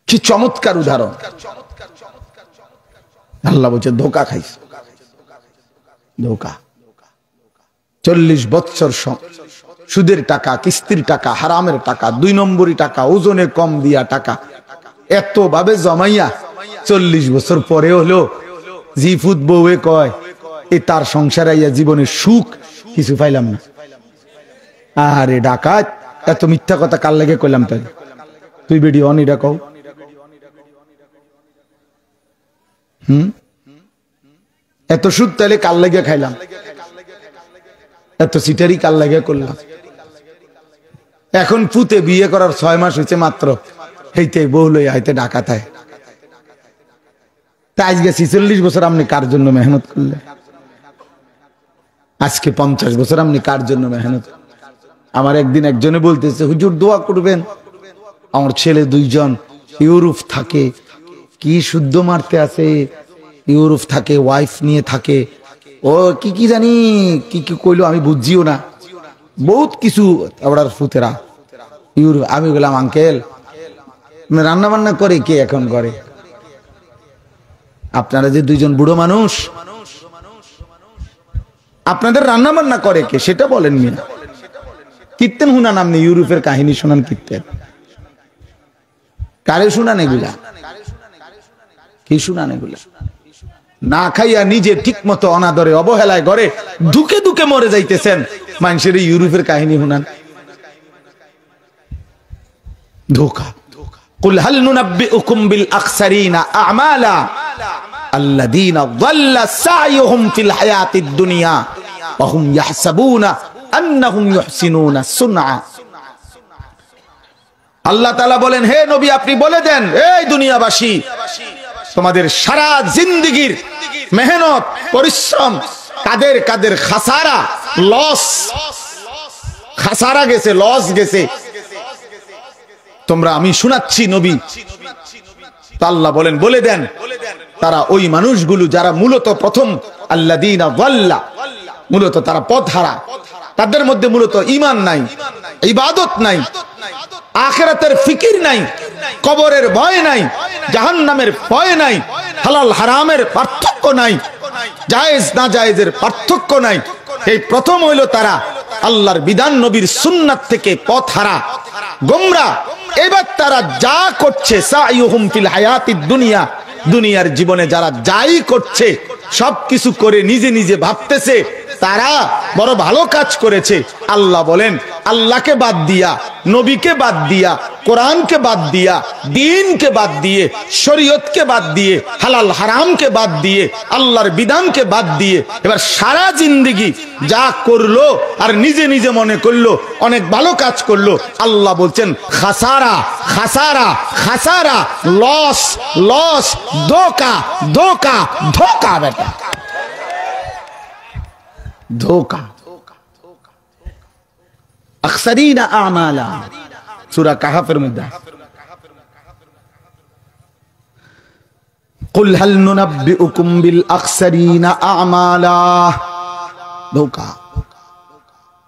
কি চমৎকার উদাহরণ। আল্লাহ বলছে ধোঁকা খাইছে, ধোঁকা। 40 বছর সুদের টাকা, কিস্তির টাকা, হারামের টাকা, 2 নম্বরই টাকা, ওজনে কম দিয়া টাকা এত ভাবে জমাইয়া 40 বছর পরে হলো জিফুত বউয়ে কয় এ তার সংসার আইয়া জীবনের সুখ কিছু পাইলাম না। আরে ডাকাত, এত মিথ্যা কথা কার লাগে কইলাম? তাই তুই বেডি অন এটা কও। এত সুদ তাইলে কার লাগে খাইলাম? এত সিটারি কাল লাগে করলাম। এখন পুতে বিয়ে করার 6 মাস হয়েছে মাত্র, হেইতে বউ লই হাইতে ডাকাতায়। তা আজকে 46 বছর আপনি কার জন্য মেহনত করলে? আজকে 50 বছর আপনি কার জন্য মেহনত? আমার একদিন একজনে বলতেছে, হুজুর দোয়া করবেন, আমার ছেলে 2 জন ইউরোপ থাকে, কি শুদ্ধ মারতে আছে, ইউরোপ থাকে, ওয়াইফ নিয়ে থাকে, ও কি কি জানি কি কি কইলো আমি বুঝিও না, বহুত কিছু। আবার ফুতেরা ইউরোপ। আমি বললাম, আঙ্কেল রান্না বান্না করে কে এখন করে? আপনারা যে 2 জন বুড়ো মানুষ, আপনাদের রান্না বান্না করে কে সেটা বলেন মিয়া। কীর্তন শুনান, আপনি ইউরোপের কাহিনী শোনান, কীর্তন কারে শুনান? এগুলা কি শুনান? এগুলা না খাইয়া নিজে ঠিক মতো অনাদরে অবহেলায় ঘরে দুকে দুকে মরে যাইতেছেন, মানুষের ইউরোপের কাহিনী শুনান। ধোঁকা। কুল হাল নুনাব্বিউকুম বিল আখসারিনা আমালা আল্লাযীনা যাল্লা সা'য়ুহুম ফিল হায়াতিদ দুনিয়া ওয়া হুম ইয়াহসাবুনা আন্নাহুম ইউহসিনুনা সুনআ। আল্লাহ তাআলা বলেন, হে নবী আপনি বলে দেন, এই দুনিয়াবাসী, তোমাদের সারা জিন্দেগীর মেহনত পরিশ্রম কাদের কাদের খাসারা, লস, খাসারা গেছে, লস গেছে, তোমরা আমি শোনাচ্ছি নবী। আল্লাহ বলেন বলে দেন, তারা ওই মানুষগুলো যারা মূলত প্রথম আল্লাযীনা যাল্লা, মূলত তারা পথহারা, তাদের মধ্যে মূলত ঈমান নাই, ইবাদত নাই, আখিরাতের ফিকির নাই, কবরের ভয় নাই, জাহান্নামের ভয় নাই, হালাল হারামের পার্থক্য নাই, জায়েজ না জায়েজের পার্থক্য নাই। এই প্রথম হইল তারা আল্লাহর বিধান নবীর সুন্নাত থেকে পথহারা, গোমরা। এবার তারা যা করছে, সা'য়ুহুম ফিল হায়াতিদ দুনিয়া, দুনিয়ার জীবনে যারা যাই করছে সবকিছু করে নিজে নিজে ভাবতেছে তারা বড় ভালো কাজ করেছে। আল্লাহ বলেন, আল্লাহকে বাদ দিয়া, নবীকে বাদ দিয়া, কোরআনকে বাদ দিয়া, দ্বীনকে বাদ দিয়ে, শরীয়তকে বাদ দিয়ে, হালাল হারামকে বাদ দিয়ে, আল্লাহর বিধানকে বাদ দিয়ে এবার সারা জিন্দেগি যা করলো আর নিজে নিজে মনে করলো অনেক ভালো কাজ করলো, আল্লাহ বলছেন খাসারা, খাসারা, খাসারা, লস, লস, ধোকা, ধোকা, ধোকা, বেটা ধোকা। আখসারিনা আমালা, সূরা কাহফের মধ্যে, কুল হাল নুনাব্বিউকুম বিল আখসারিনা আমালা, ধোকা।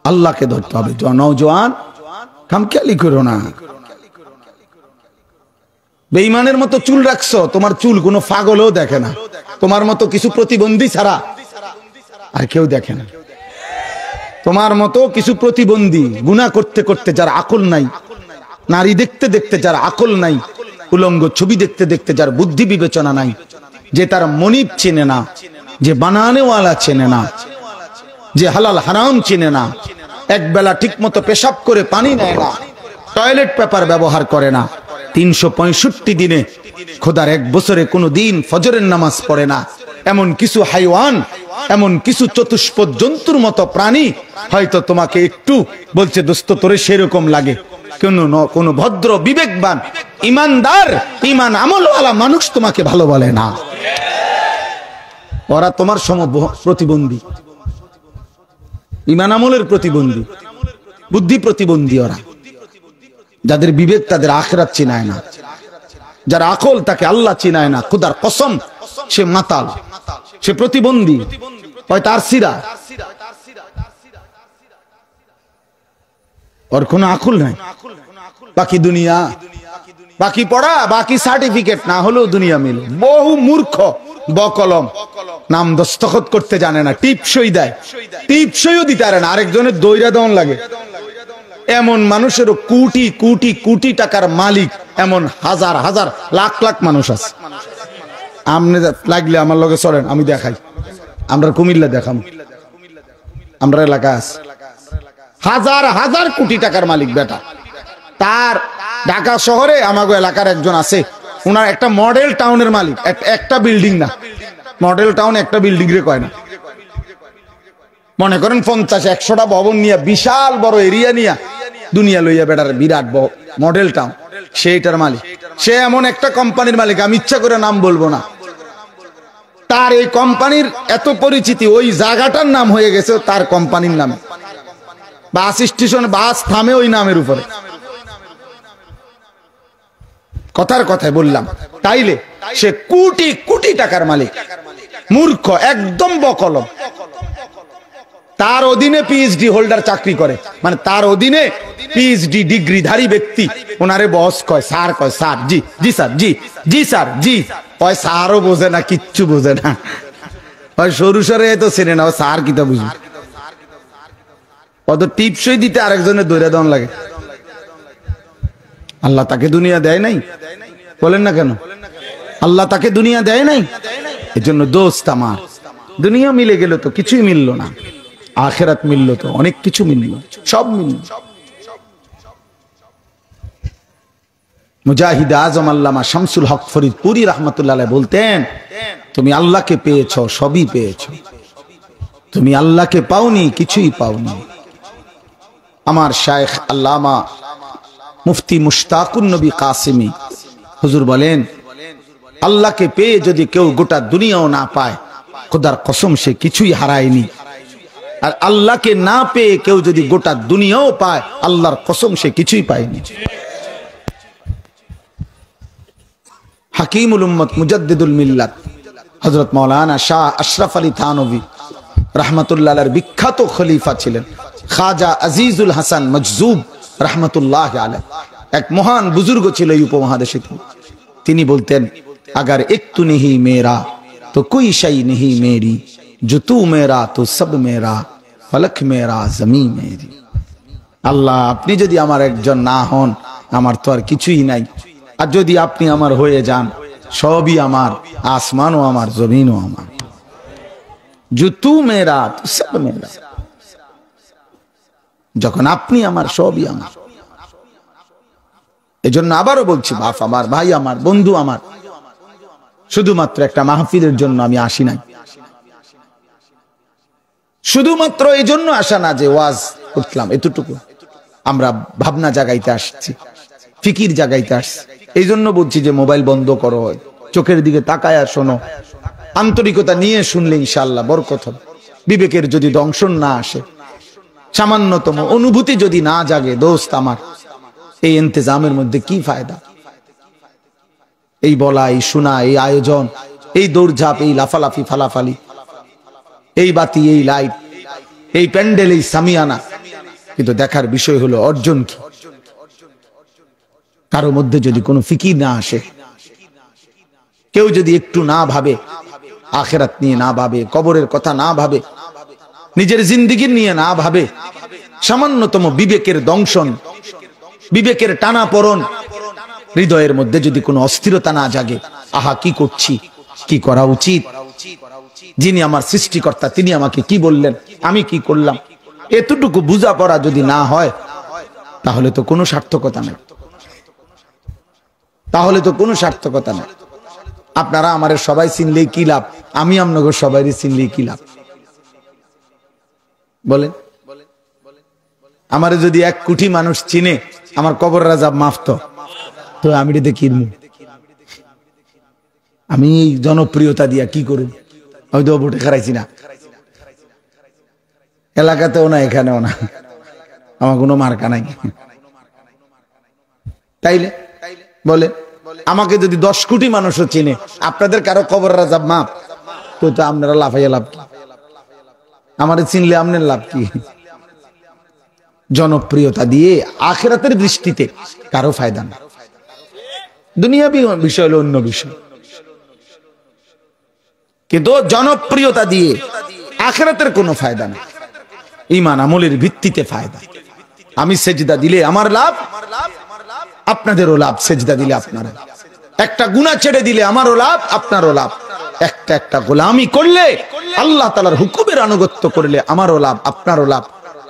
আল্লাহকে ধরতে হবে। নওজোয়ান খামখেয়ালি করো না। বেঈমানের মতো চুল রাখছো, তোমার চুল কোনো পাগলও দেখে না, তোমার মতো কিছু প্রতিবন্ধী ছাড়া আর কেউ দেখে না। তোমার মতো কিছু প্রতিবন্ধী, গুনাহ করতে করতে যার আকল নাই, নারী দেখতে দেখতে যার আকল নাই, উলঙ্গ ছবি দেখতে দেখতে যার বুদ্ধি বিবেচনা নাই, যে তার মনিব চেনে না, যে বানানেওয়ালা চেনে না, যে হালাল হারাম চেনে না, এক বেলা ঠিক মতো পেশাব করে পানি নেয় না, টয়লেট পেপার ব্যবহার করে না, 365 দিনে খোদার 1 বছরে কোনো দিন ফজরের নামাজ পড়ে না, এমন কিছু হাইওয়ান, এমন কিছু চতুষ্পদ জন্তুর মতো প্রাণী হয়তো তোমাকে একটু বলছে দোস্ত তোরে সেরকম লাগে, কোন ভদ্র বিবেকবান ইমানদার ইমান আমলওয়ালা মানুষ তোমাকে ভালো বলে না। ওরা তোমার সম প্রতিবন্ধী, ইমান আমলের প্রতিবন্ধী, বুদ্ধি প্রতিবন্ধী। ওরা যাদের বিবেক তাদের আখিরাত চিনায় না, যার আকল তাকে আল্লাহ চিনায় না, খোদার কসম সে মাতাল, সে প্রতিবন্ধী, হয় তার সিরা, ওর কোনো আকল নাই। বাকি দুনিয়া, বাকি পড়া, বাকি সার্টিফিকেট না হলেও দুনিয়া মিল। বহু মূর্খ বকলম, নাম দস্তখত করতে জানে না, টিপসই দেয়, টিপসইও দিতে পারে না, আরেকজনের দইরা দেওয়ান লাগে। এমন মানুষেরও কোটি কোটি কোটি টাকার মালিক এমন হাজার হাজার লাখ লাখ মানুষ আছে। আপনি লাগলে আমার লগে চলেন, আমি দেখাই, আমরা কুমিল্লা দেখাম, আমরা এলাকা আছে হাজার হাজার কোটি টাকার মালিক বেটা। তার ঢাকা শহরে আমাগো এলাকার একজন আছে, ওনার একটা মডেল টাউনের মালিক, একটা বিল্ডিং না, মডেল টাউন একটা বিল্ডিং রে কয় না, মনে করেন 50-100টা ভবন নিয়ে বিশাল বড় এরিয়া নিয়ে দুনিয়া লইয়া বেটার বিরাট মডেল টাউন, সেইটার মালিক। সে এমন একটা কোম্পানির মালিক, আমি ইচ্ছা করে নাম বলবো না, তার এই কোম্পানির এত পরিচিতি, ওই জায়গাটার নাম হয়ে গেছে তার কোম্পানির নামে। বাস স্টেশন বাস থামে ওই নামের উপরে। কথার কথায় বললাম, তাইলে সে কোটি কোটি টাকার মালিক, মূর্খ একদম বকলম। তার অধীনে পিএইচডি হোল্ডার চাকরি করে, মানে তার অধীনে পিএইচডি ডিগ্রিধারী ব্যক্তি ওনারে বস কয়, স্যার কয়, স্যার জি জি স্যার জি জি স্যার জি কয়, স্যারও বোঝে না, কিচ্ছু বোঝে না। সরু সরে তো চেনে না, স্যার কিতা বুঝি, কত টিপসই দিতে আরেকজনের দৌড়া দেওয়ান লাগে। আল্লাহ তাকে দুনিয়া দেয় নাই, বলেন না কেন? আল্লাহ তাকে দুনিয়া দেয় নাই, এজন্য দোস্ত আমার, দুনিয়া মিলে গেল তো কিছুই মিলল না, আখিরাত মিলল তো অনেক কিছু মিলল, সব মিলল। মুজাহিদ আজম আল্লামা শামসুল হক ফরিদপুরি রাহমাতুল্লাহ আলাইহি বলতেন, তুমি আল্লাহকে পেয়েছো, সবই পেয়েছো, তুমি আল্লাহকে পাওনি, কিছুই পাওনি। আমার শায়েখ আল্লামা মুফতি মুশতাকুন নবী কাসিমি হুজুর বলেন, আল্লাহকে পেয়ে যদি কেউ গোটা দুনিয়াও না পায়, খোদার কসম সে কিছুই হারায়নি। আর আল্লাহকে না পেয়ে কেউ যদি গোটা দুনিয়াও পায়, আল্লাহর কসম সে কিছুই পায়নি। হাকিমুল উম্মত মুজাদ্দিদুল মিল্লাত হযরত মাওলানা শাহ আশরাফ আলী থানভী রাহমাতুল্লাহ আলাইহির বিখ্যাত খলিফা ছিলেন খাজা আজিজুল হাসান মজজুব রাহমাতুল্লাহ আলাইহি, এক মহান বুজুর্গ ছিল এই উপমহাদেশে। তিনি বলতেন, अगर एक तू नहीं मेरा तो कोई शई नहीं मेरी, जो तू मेरा तो सब मेरा, फलक मेरा जमीन मेरी। আল্লাহ আপনি যদি আমার একজন না হন, আমার তো আর কিছুই নাই, আর যদি আপনি আমার হয়ে যান, সবই আমার, আসমানও আমার, জমিনও আমার। जो तू मेरा तो सब मेरा, যখন আপনি আমার, সবই আমার। এজন্য আবারও বলছি, বাপ আমার, ভাই আমার, বন্ধু আমার, শুধুমাত্র একটা মাহফিলের জন্য আমি আসি নাই, শুধুমাত্র এই জন্য আসা না যে ওয়াজ করলাম, এতটুকু। আমরা ভাবনা জাগাইতে আসছি, ফিকির জাগাইতে আসছি। এই জন্য বলছি যে মোবাইল বন্ধ করো, চোখের দিকে তাকায় শোনো, আন্তরিকতা নিয়ে শুনলে ইনশাআল্লাহ বরকত হবে। বিবেকের যদি দংশন না আসে, সামান্যতম অনুভূতি যদি না জাগে, দোস্ত আমার, এই ইন্তজামের মধ্যে কি ফায়দা? এই বলা, এই শোনা, এই আয়োজন, এই দৌড়ঝাঁপ, এই লাফালাফি ফালাফালি, এই বাতি, এই লাইট, এই প্যান্ডেল, এই সামিয়ানা, কিন্তু দেখার বিষয় হলো অর্জন কি। কারো মধ্যে যদি কোনো ফিকির না আসে, কেউ যদি একটু না ভাবে, আখিরাত নিয়ে না ভাবে, কবরের কথা না ভাবে, নিজের জিন্দেগি নিয়ে না ভাবে, সামান্যতম বিবেকের দংশন, বিবেকের টানাপোড়েন, হৃদয়ের মধ্যে যদি কোনো অস্থিরতা না জাগে, আহা কি করছি, কি করা উচিত, যিনি আমার সৃষ্টিকর্তা তিনি আমাকে কি বললেন, আমি কি করলাম, এতটুকু বুঝাপড়া যদি না হয়, তাহলে তো কোনো সার্থকতা নেই, তাহলে তো কোনো সার্থকতা নেই। আপনারা আমারে সবাই চিনলেই কি লাভ, আমি আপনাকে সবাই চিনলেই কি লাভ বলেন? আমারে যদি 1 কোটি মানুষ চিনে, আমার কবর রাজাব মাফ তো আমি দেখি, আমি এই জনপ্রিয়তা দিয়া কি করব? হয়তো ভোটে খারাইছি না, এলাকাতেও না, এখানেও না, আমার কোনো মার্কা নাই। তাইলে বলে, আমাকে যদি 10 কোটি মানুষও চিনে, আপনাদের কারো কবর রাজাব মাফ তো আপনারা লাফাইয়া লাভ কি? আমারে চিনলে আপনার লাভ কি? জনপ্রিয়তা দিয়ে আখিরাতের দৃষ্টিতে কারো ফায়দা না। দুনিয়াবি বিষয় হলো অন্য বিষয়, কিন্তু জনপ্রিয়তা দিয়ে আখিরাতের কোনো ফায়দা না। ঈমান আমলের ভিত্তিতে ফায়দা। আমি সেজদা দিলে আমার লাভ, আপনাদেরও লাভ। সেজদা দিলে আপনারা, একটা গুনাহ ছেড়ে দিলে আমারও লাভ, আপনারও লাভ। একটা গোলামি করলে, আল্লাহ তাআলার হুকুমের আনুগত্য করলে আমারও লাভ, আপনারও লাভ।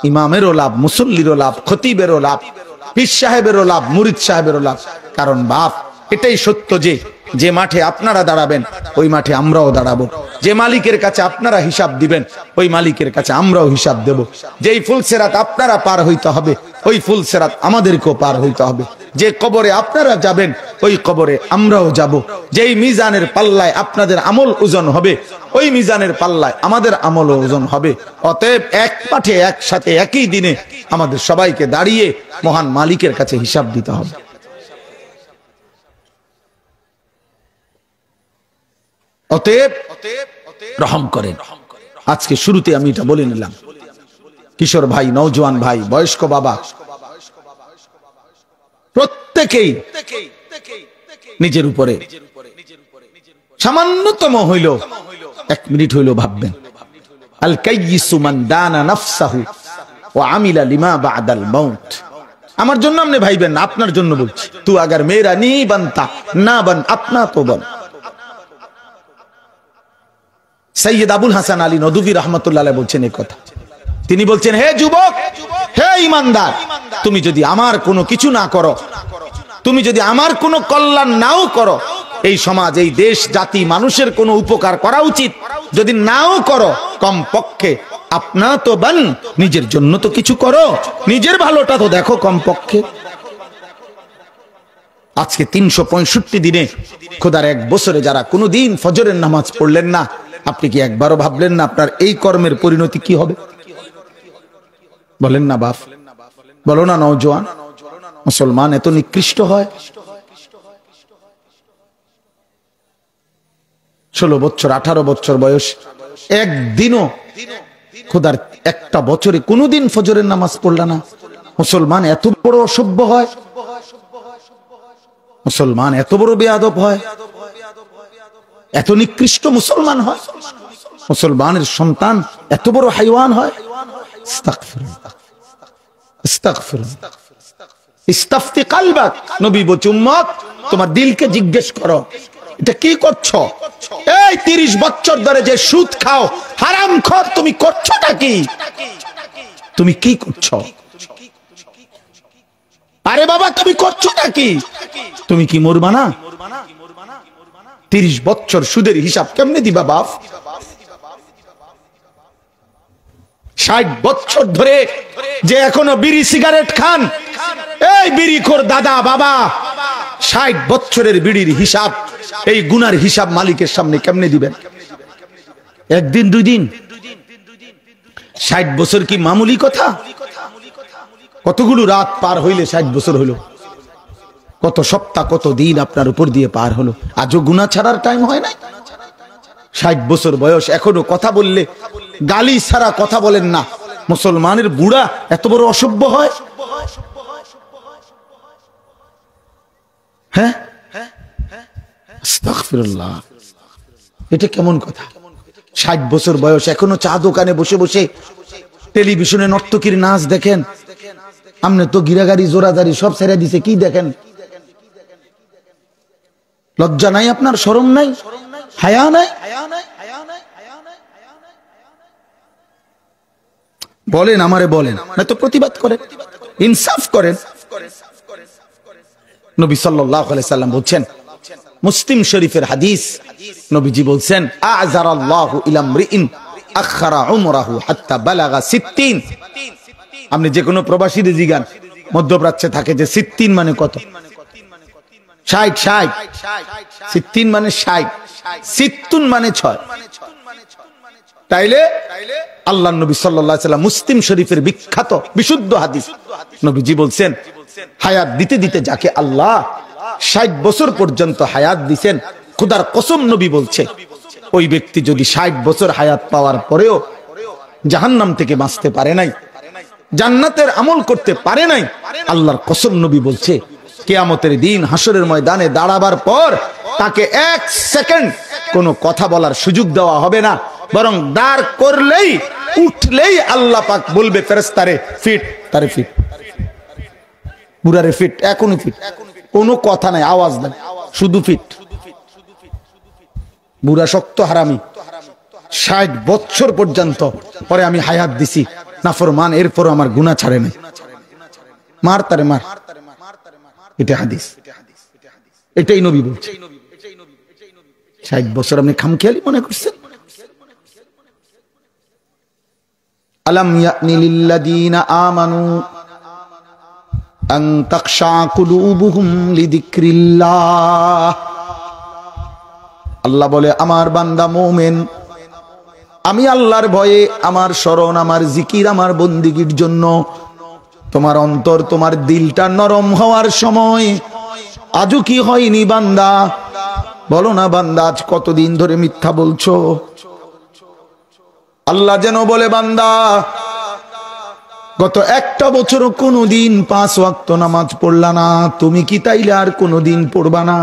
ইমামেরও লাভ, মুসল্লিরও লাভ, খতিবেরও লাভ, পীর সাহেবেরও লাভ, মুরিদ সাহেবেরও লাভ। কারণ বাপ, এটাই সত্য যে যে মাঠে আপনারা দাঁড়াবেন ওই মাঠে আমরাও দাঁড়াবো। যে মালিকের কাছে আপনারা হিসাব দিবেন ওই মালিকের কাছে আমরাও হিসাব দেব। যেই ফুলসেরাত আপনারা পার হইতে হবে ওই ফুলসেরাত আমাদেরকেও পার হইতে হবে। যে কবরে আপনারা যাবেন ওই কবরে আমরাও যাব। যেই মিজানের পাল্লায় আপনাদের আমল ওজন হবে ওই মিজানের পাল্লায় আমাদের আমল ওজন হবে। অতএব এক মাঠে একসাথে একই দিনে আমাদের সবাইকে দাঁড়িয়ে মহান মালিকের কাছে হিসাব দিতে হবে। অতএব রহম করেন। আজকে শুরুতে আমি এটা বলে নিলাম, কিশোর ভাই, নওজোয়ান ভাই, বয়স্ক বাবা, প্রত্যেকেই নিজের উপরে সামান্যতম হইল 1 মিনিট হইল ভাববেন। আল কাইয়িসু মান দানা নাফসাহু ওয়া আমিলা লিমা বা'দাল মাউত। আমার জন্য আপনি ভাইবেন না, আপনার জন্য বলছি। তু আগার মেরা নি বানতা না বান আপনা তো বন। সৈয়দ আবুল হাসান আলী নদভী রাহমাতুল্লাহ আলাইহি বলছেন এই কথা। তিনি বলছেন, হে যুবক, হে ঈমানদার, তুমি যদি আমার কোনো কিছু না করো, তুমি যদি আমার কোনো কল্যাণ নাও করো, এই সমাজ, এই দেশ, জাতি, মানুষের কোনো উপকার করা উচিত যদি নাও করো, কমপক্ষে আপনা তো বান, নিজের জন্য তো কিছু করো, নিজের ভালোটা তো দেখো কমপক্ষে। আজকে 365 দিনে, খোদার 1 বছরে যারা কোনোদিন ফজরের নামাজ পড়লেন না, আপনি কি একবারও ভাবলেন না আপনার এই কর্মের পরিণতি কি হবে? বলেন না বাপ, বলো না নওজোয়ান, মুসলমান এত নিকৃষ্ট হয়? 16 বছর 18 বছর বয়স, একদিনও খোদার একটা বছরে কোনোদিন ফজরের নামাজ পড়লা না। মুসলমান এত বড় অসভ্য হয়, মুসলমান এত বড় বেয়াদব হয়, এত নিকৃষ্ট মুসলমান হয়, মুসলমানের সন্তান এত বড় হাইওয়ান হয়। আস্তাগফিরুল্লাহ, আস্তাগফিরুল্লাহ। ইস্তাফতি কালবাক, নবী বলছে উম্মত তোমার দিলকে জিজ্ঞেস করো, এটা কি করছো? এই 30 বছর ধরে যে সুদ খাও, হারামখোর, তুমি করছোটা কি? তুমি কি করছো? আরে বাবা, তুমি করছোটা কি? তুমি কি মরবা না? 30 বছর সুদের হিসাব কেমনে দিবা বাপ? 60 বছর ধরে যে এখনো বিড়ি সিগারেট খান, এই বিড়িখোর দাদা বাবা, 60 বছরের বিড়ির হিসাব, এই গুনার হিসাব মালিকের সামনে কেমনে দিবেন? একদিন 2 দিন? 60 বছর কি মামুলি কথা? কতগুলো রাত পার হইলে 60 বছর হইল, কত সপ্তাহ, কত দিন আপনার উপর দিয়ে পার হলো, আজও গুনাহ ছাড়ার টাইম হয় নাই? 60 বছর বয়স, এখনো কথা বললে গালি ছাড়া কথা বলেন না। মুসলমানের বুড়া এত বড় অসভ্য হয়? হ্যাঁ, আস্তাগফিরুল্লাহ, এটা কেমন কথা? 60 বছর বয়স, এখনো চা দোকানে বসে বসে টেলিভিশনে নর্তকীর নাচ দেখেন। আমনে তো গিরাগাড়ি জোরাদারি সব ছেড়ে দিছে, কি দেখেন? লজ্জা নাই আপনার? শরম নাই? হায়া নাই? বলেন, আমারে বলেন, না তো প্রতিবাদ করেন, ইনসাফ করেন। নবী সাল্লাল্লাহু আলাইহি সাল্লাম বলছেন, মুসলিম শরীফের হাদিস, নবীজি বলছেন, আ'যারাল্লাহু ইলা আমরিইন আখারা উমরাহু হাত্তা বালাগা 60। আপনি যে কোনো প্রবাসীর জিগান, মধ্যপ্রাচ্যে থাকে, যে 60 মানে কত? 60 60 মানে 60, 60 মানে 6। তাইলে আল্লাহর নবী সাল্লাল্লাহু আলাইহি সাল্লাম, মুসলিম শরীফের বিখ্যাত বিশুদ্ধ হাদিস, নবীজি বলছেন, হায়াত দিতে দিতে যাকে আল্লাহ 60 বছর পর্যন্ত হায়াত দিবেন, খোদার কসম নবী বলছে, ওই ব্যক্তি যদি 60 বছর হায়াত পাওয়ার পরেও জাহান্নাম থেকে বাঁচতে পারে নাই, জান্নাতের আমল করতে পারে নাই, আল্লাহর কসম নবী বলছে, কিয়ামতের দিন হাসরের ময়দানে দাঁড়াবার পর তাকে 1 সেকেন্ড কোনো কথা বলার সুযোগ দেওয়া হবে না, বরং দাঁড় করলেই, উঠলেই আল্লাহ পাক বলবে ফেরেশতারে, ফিট, তারে ফিট, বুড়ারে ফিট, এখনই ফিট, কোনো কথা নাই, আওয়াজ নাই, শুধু ফিট। বুড়া শক্ত হারামি, 60 বছর পর্যন্ত পরে আমি হায়াত দিছি, নাফরমান, এরপর আমার গুনাহ ছাড়ে নাই, মার তারে মার। এটা হাদিস, এটাই নবী বলছে। 60 বছর আপনি খামখেয়ালি মনে করছেন? আলাম ইয়ানি লিল্লাযীনা আমানু আন তাখশা কুলুবুহুম লিযিকরিল্লাহ। আল্লাহ বলে, আমার বান্দা মুমিন, আমি আল্লাহর ভয়ে, আমার স্মরণ, আমার জিকির, আমার বন্দিগির জন্য তোমার অন্তর, তোমার দিলটা নরম হওয়ার সময় আজও কি হয়নি বান্দা? বলো না বান্দা, আজ কতদিন ধরে মিথ্যা বলছো? আল্লাহ যেন বলে, বান্দা গত একটা বছর কোনদিন 5 ওয়াক্ত নামাজ পড়লা না, তুমি কি তাইলে আর কোনদিন পড়বা না?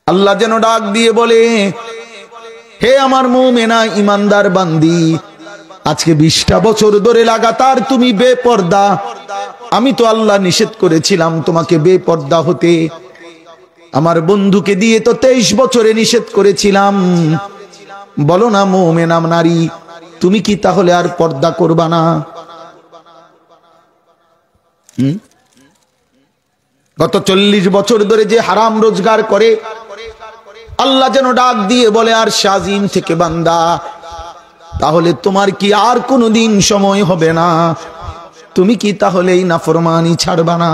আল্লাহ যেন ডাক দিয়ে বলে, হে আমার মুমিনা ইমানদার বান্দি, আজকে 20টা বছর ধরে লাগাতার তুমি বেপর্দা। আমি তো আল্লাহ নিষেধ করেছিলাম তোমাকে বেপর্দা হতে। আমার বন্ধুকে দিয়ে তো 23 বছরে নিষেধ করেছিলাম। বলো না মুমিনা নারী, তুমি কি তাহলে আর পর্দা করবা না? গত 40 বছর ধরে যে হারাম রোজগার করে, আল্লাহ যেন ডাক দিয়ে বলে, আর শাজিম থেকে বান্দা, তাহলে তোমার কি আর কোনদিন সময় হবে না? তুমি কি তাহলে এই নাফরমানি ছাড়বা না?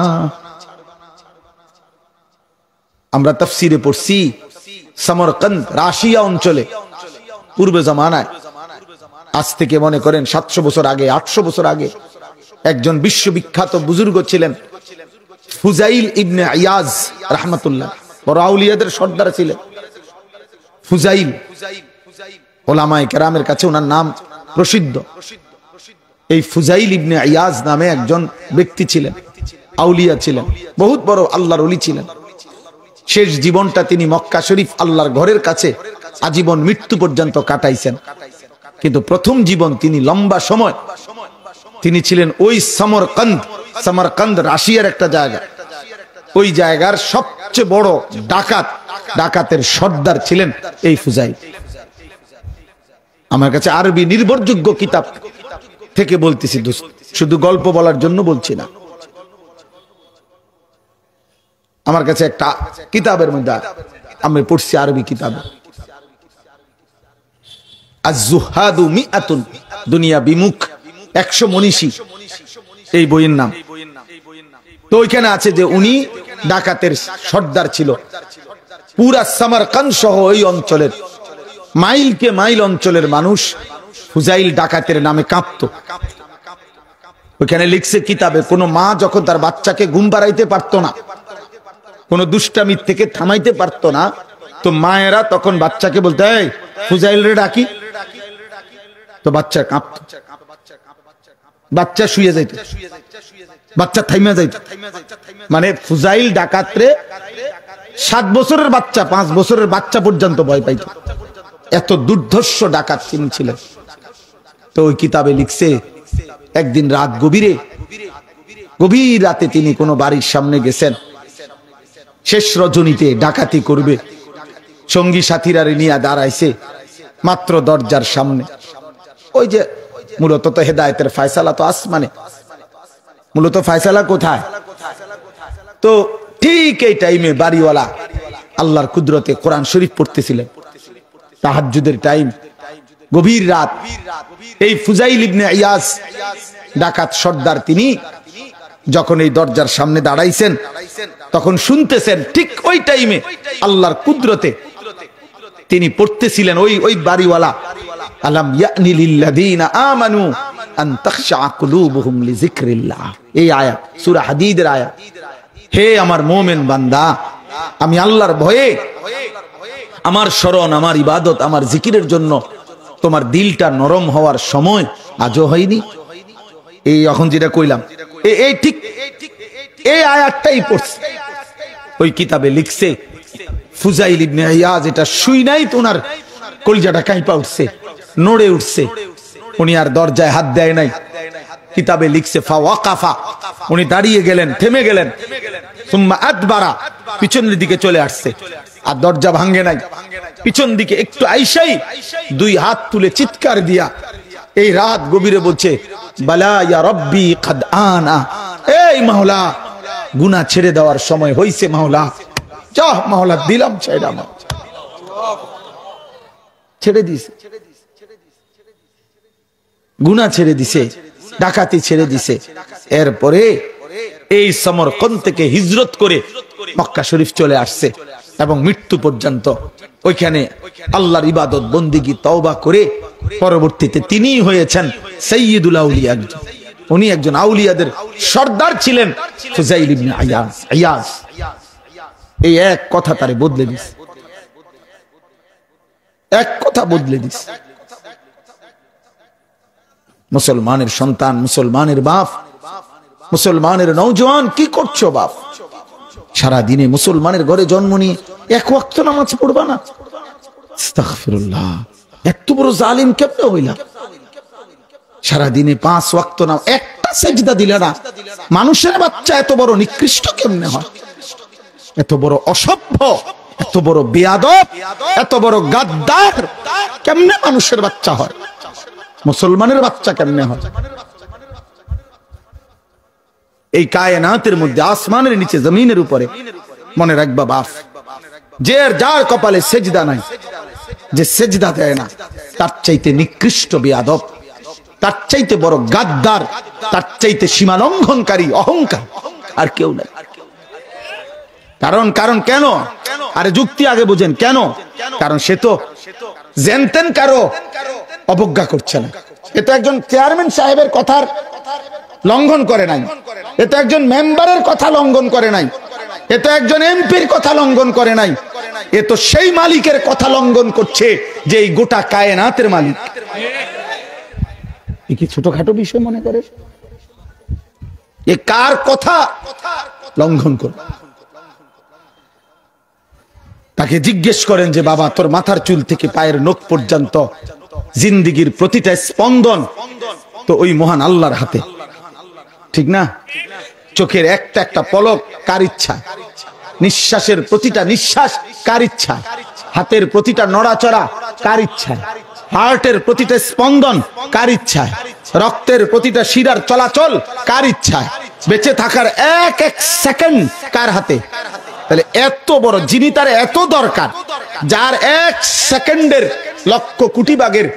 আমরা তাফসিরে পড়ছি, সমরকন্দ রাশিয়া অঞ্চলে পূর্ব জামানায়, আজ থেকে মনে করেন 700 বছর আগে, 800 বছর আগে, একজন বিশ্ববিখ্যাত বুজুর্গ ছিলেন ফুজাইল ইবনে ইয়াজ রাহমাতুল্লাহ, বড় আউলিয়াদের সর্দার ছিলেন ফুজাইল। ওলামায়ে কেরামের কাছে ওনার নাম প্রসিদ্ধ। এই ফুজাইল ইবনে ইয়াজ নামে একজন ব্যক্তি ছিলেন, আউলিয়া ছিলেন, বহুত বড় আল্লাহর ওলি ছিলেন। শেষ জীবনটা তিনি মক্কা শরীফ আল্লাহর ঘরের কাছে আজীবন মৃত্যু পর্যন্ত কাটাইছেন। কিন্তু প্রথম জীবন তিনি লম্বা সময় তিনি ছিলেন ওই সমরকন্দ রাশিয়ার একটা জায়গা। ওই জায়গার সবচেয়ে বড় ডাকাতের সর্দার ছিলেন এই ফুজাইল। আমার কাছে আরবি নির্ভরযোগ্য কিতাব থেকে বলতেছি, শুধু গল্প বলার জন্য বলছি না। আমার কাছে একটা কিতাবের মধ্যে আমি পড়ছি, আরবি কিতাব, আজ-জুহাদু মিআতুন, দুনিয়া বিমুখ 100 মনীষী, এই বইয়ের নাম। তো ওইখানে আছে যে উনি ডাকাতের সর্দার ছিল। পুরা সমরকন্দ সহ ওই অঞ্চলের মাইলকে মাইল অঞ্চলের মানুষ ফুজাইল ডাকাতের নামে কাঁপতো। ওইখানে লিখছে কিতাবে, কোন মা যখন তার বাচ্চাকে ঘুম পাড়াইতে পারতো না, কোন দুষ্টামি থেকে থামাইতে পারতো না, তো মায়েরা তখন বাচ্চাকে বলতে, এই ফুজাইল রে ডাকি, তো বাচ্চা কাঁপতো, বাচ্চা শুয়ে যাইত, বাচ্চা থাইমা যাইত। মানে ফুজাইল ডাকাতরে 7 বছরের বাচ্চা, 5 বছরের বাচ্চা পর্যন্ত ভয় পাইত, এত দুর্ধর্ষ ডাকাত তিনি ছিলেন। তো ওই কিতাবে লিখছে, একদিন রাত গভীর রাতে তিনি কোনো বাড়ির সামনে গেছেন, শেষ রজনীতে ডাকাতি করবে, সঙ্গী সাথীরা নিয়ে দাঁড়াইছে মাত্র দরজার সামনে। ওই যে মূলত তো হেদায়েতের ফয়সালা তো আসমানে, মূলত ফয়সালা কোথায়? তো ঠিক এই টাইমে বাড়িওয়ালা আল্লাহর কুদরতে কোরআন শরীফ পড়তেছিলেন, তাহাজ্জুদের টাইম, গভীর রাত। এই ফুজাইল ইবনে ইয়াজ ডাকাত সর্দার তিনি যখন এই দরজার সামনে দাঁড়াইছেন, তখন শুনতেছেন ঠিক ওই টাইমে আল্লাহর কুদরতে তিনি পড়তেছিলেন, ওই বাড়িওয়ালা, আলাম ইয়ানি লিল্লাযীনা আমানু আন তাখশা কুলুবুহুম লিযিকরিল্লাহ, এই আয়াত সূরা হাদীদের আয়াত। হে আমার মুমিন বান্দা, আমি আল্লাহর ভয়ে, আমার শরণ, আমার ইবাদত, আমার জিকিরের জন্য তোমার দিলটা নরম হওয়ার সময় আজও হয়নি? এই এখন যেটা কইলাম, এই ঠিক এই আয়াতটাই পড়ছে। ওই কিতাবে লিখছে ফুজাইল ইবনে ইয়াজ এটা শুই নাই তো ওনার কলিজাটা কাঁপা উঠছে, নড়ে উঠছে, উনি আর দরজায় হাত দেয় নাই। কিতাবে লিখছে ফাওয়াকাফা, উনি দাঁড়িয়ে গেলেন, থেমে গেলেন, সুম্মা আদবারা, পিছনের দিকে চলে আসছে, আর দরজা ভাঙে নাই, পিছন দিকে একটু আইসাই 2 হাত তুলে চিৎকার দিয়া এই রাত গভীরে বলছে, বালা ইয়া রব্বি কাদ আনা, এই মাওলা গুনাহ ছেড়ে দেওয়ার সময় হইছে মাওলা, যা মাওলা দিলাম ছেড়ে আমার, ছেড়ে দিছে, গুনাহ ছেড়ে দিছে, ডাকাতি ছেড়ে দিছে। এরপরে এই সমরকন্দ থেকে হিজরত করে মক্কা শরীফ চলে আসছে এবং মৃত্যু পর্যন্ত ওইখানে আল্লাহর ইবাদত বন্দিগি তওবা করে পরবর্তীতে তিনিই হয়েছেন সাইয়্যিদুল আউলিয়া। উনি একজন আউলিয়াদের সর্দার ছিলেন, ফুযাইল ইবনে আয়াজ। এই এক কথা তারে বদলে দিছে, এক কথা বদলে দিছে। মুসলমানের সন্তান, মুসলমানের বাপ, মুসলমানের নওজোয়ান, কি করছো বাপ? সারা দিনে মুসলমানের ঘরে জন্ম নিয়ে এক ওয়াক্ত নামাজ পড়বা না? আস্তাগফিরুল্লাহ, এত বড় জালিম কেমনে হইলা? সারা দিনে 5 ওয়াক্ত নামাজ, একটা সিজদা দিলে না। মানুষের বাচ্চা এত বড় নিকৃষ্ট কেমনে হয়? এত বড় অসভ্য, এত বড় বেয়াদব, এত বড় গাদ্দার কেমনে মানুষের বাচ্চা হয়? মুসলমানের বাচ্চা কেমনে হয়? এই কায়নাতের মধ্যে, আসমানের নিচে, জমিনের উপরে, মনে রাখবা বাপ, যে যার কপালে সেজদা নাই, যে সেজদা দেয় না, তার চাইতে নিকৃষ্ট বেয়াদব, তার চাইতে বড় গাদ্দার, তার চাইতে সীমা লঙ্ঘনকারী, অহংকার আর কেউ নাই। কারণ কারণ কেন? আরে যুক্তি আগে বুঝেন কেন? কারণ সে তো জেনতেন কারো অবজ্ঞা করছে না। এ তো একজন চেয়ারম্যান সাহেবের কথার লঙ্ঘন করে নাই, এ তো একজন মেম্বারের কথা লঙ্ঘন করে নাই, এ তো একজন এমপির কথা লঙ্ঘন করে নাই, এ তো সেই মালিকের কথা লঙ্ঘন করছে যে এই গোটা কায়নাতের মালিক। এ কি ছোটখাটো বিষয় মনে করে? এ কার কথা লঙ্ঘন করে? তাকে জিজ্ঞেস করেন যে বাবা, তোর মাথার চুল থেকে পায়ের নখ পর্যন্ত জিন্দেগীর প্রতিটা স্পন্দন তো ওই মহান আল্লাহর হাতে, ঠিক না? চোখের একটা একটা পলক কার ইচ্ছা, নিঃশ্বাসের প্রতিটা নিঃশ্বাস কার ইচ্ছা, হাতের প্রতিটা নড়াচড়া কার ইচ্ছা, হার্টের প্রতিটা স্পন্দন কার ইচ্ছা, রক্তের প্রতিটা শিরার চলাচল কার ইচ্ছা, বেঁচে থাকার এক এক সেকেন্ড কার হাতে? তাহলে এত বড় যিনি, তার এত দরকার, যার এক সেকেন্ডের লক্ষ কোটি ভাগের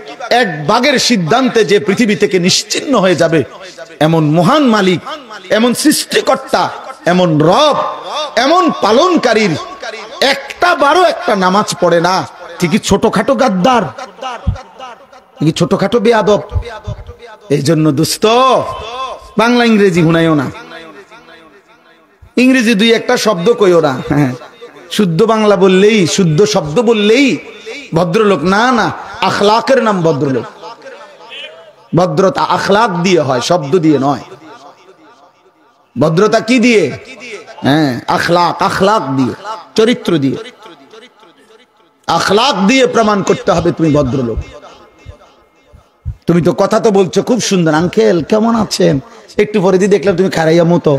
এক ভাগের সিদ্ধান্তে যে পৃথিবী থেকে নিশ্চিহ্ন হয়ে যাবে, এমন মহান মালিক, এমন সৃষ্টিকর্তা, এমন রব, এমন পালনকারীর একটা বারো একটা নামাজ পড়ে না, ঠিকই ছোটখাটো গাদ্দার, ঠিকই ছোটখাটো বেয়াদব। এই জন্য দোস্ত, বাংলা ইংরেজি হুনাইও না, ইংরেজি দুই একটা শব্দ কইও না, শুদ্ধ বাংলা বললেই, শুদ্ধ শব্দ বললেই ভদ্রলোক না, না, আখলাকের নাম ভদ্রলোক। ভদ্রতা আখলাক দিয়ে হয়, শব্দ দিয়ে নয়। ভদ্রতা কি দিয়ে? হ্যাঁ, আখলাক, আখলাক দিয়ে, চরিত্র দিয়ে, আখলাক দিয়ে প্রমাণ করতে হবে তুমি ভদ্রলোক। তুমি তো কথা তো বলছো খুব সুন্দর, আঙ্কেল কেমন আছেন, একটু পরে দিয়ে দেখলাম তুমি খারাইয়া মতো,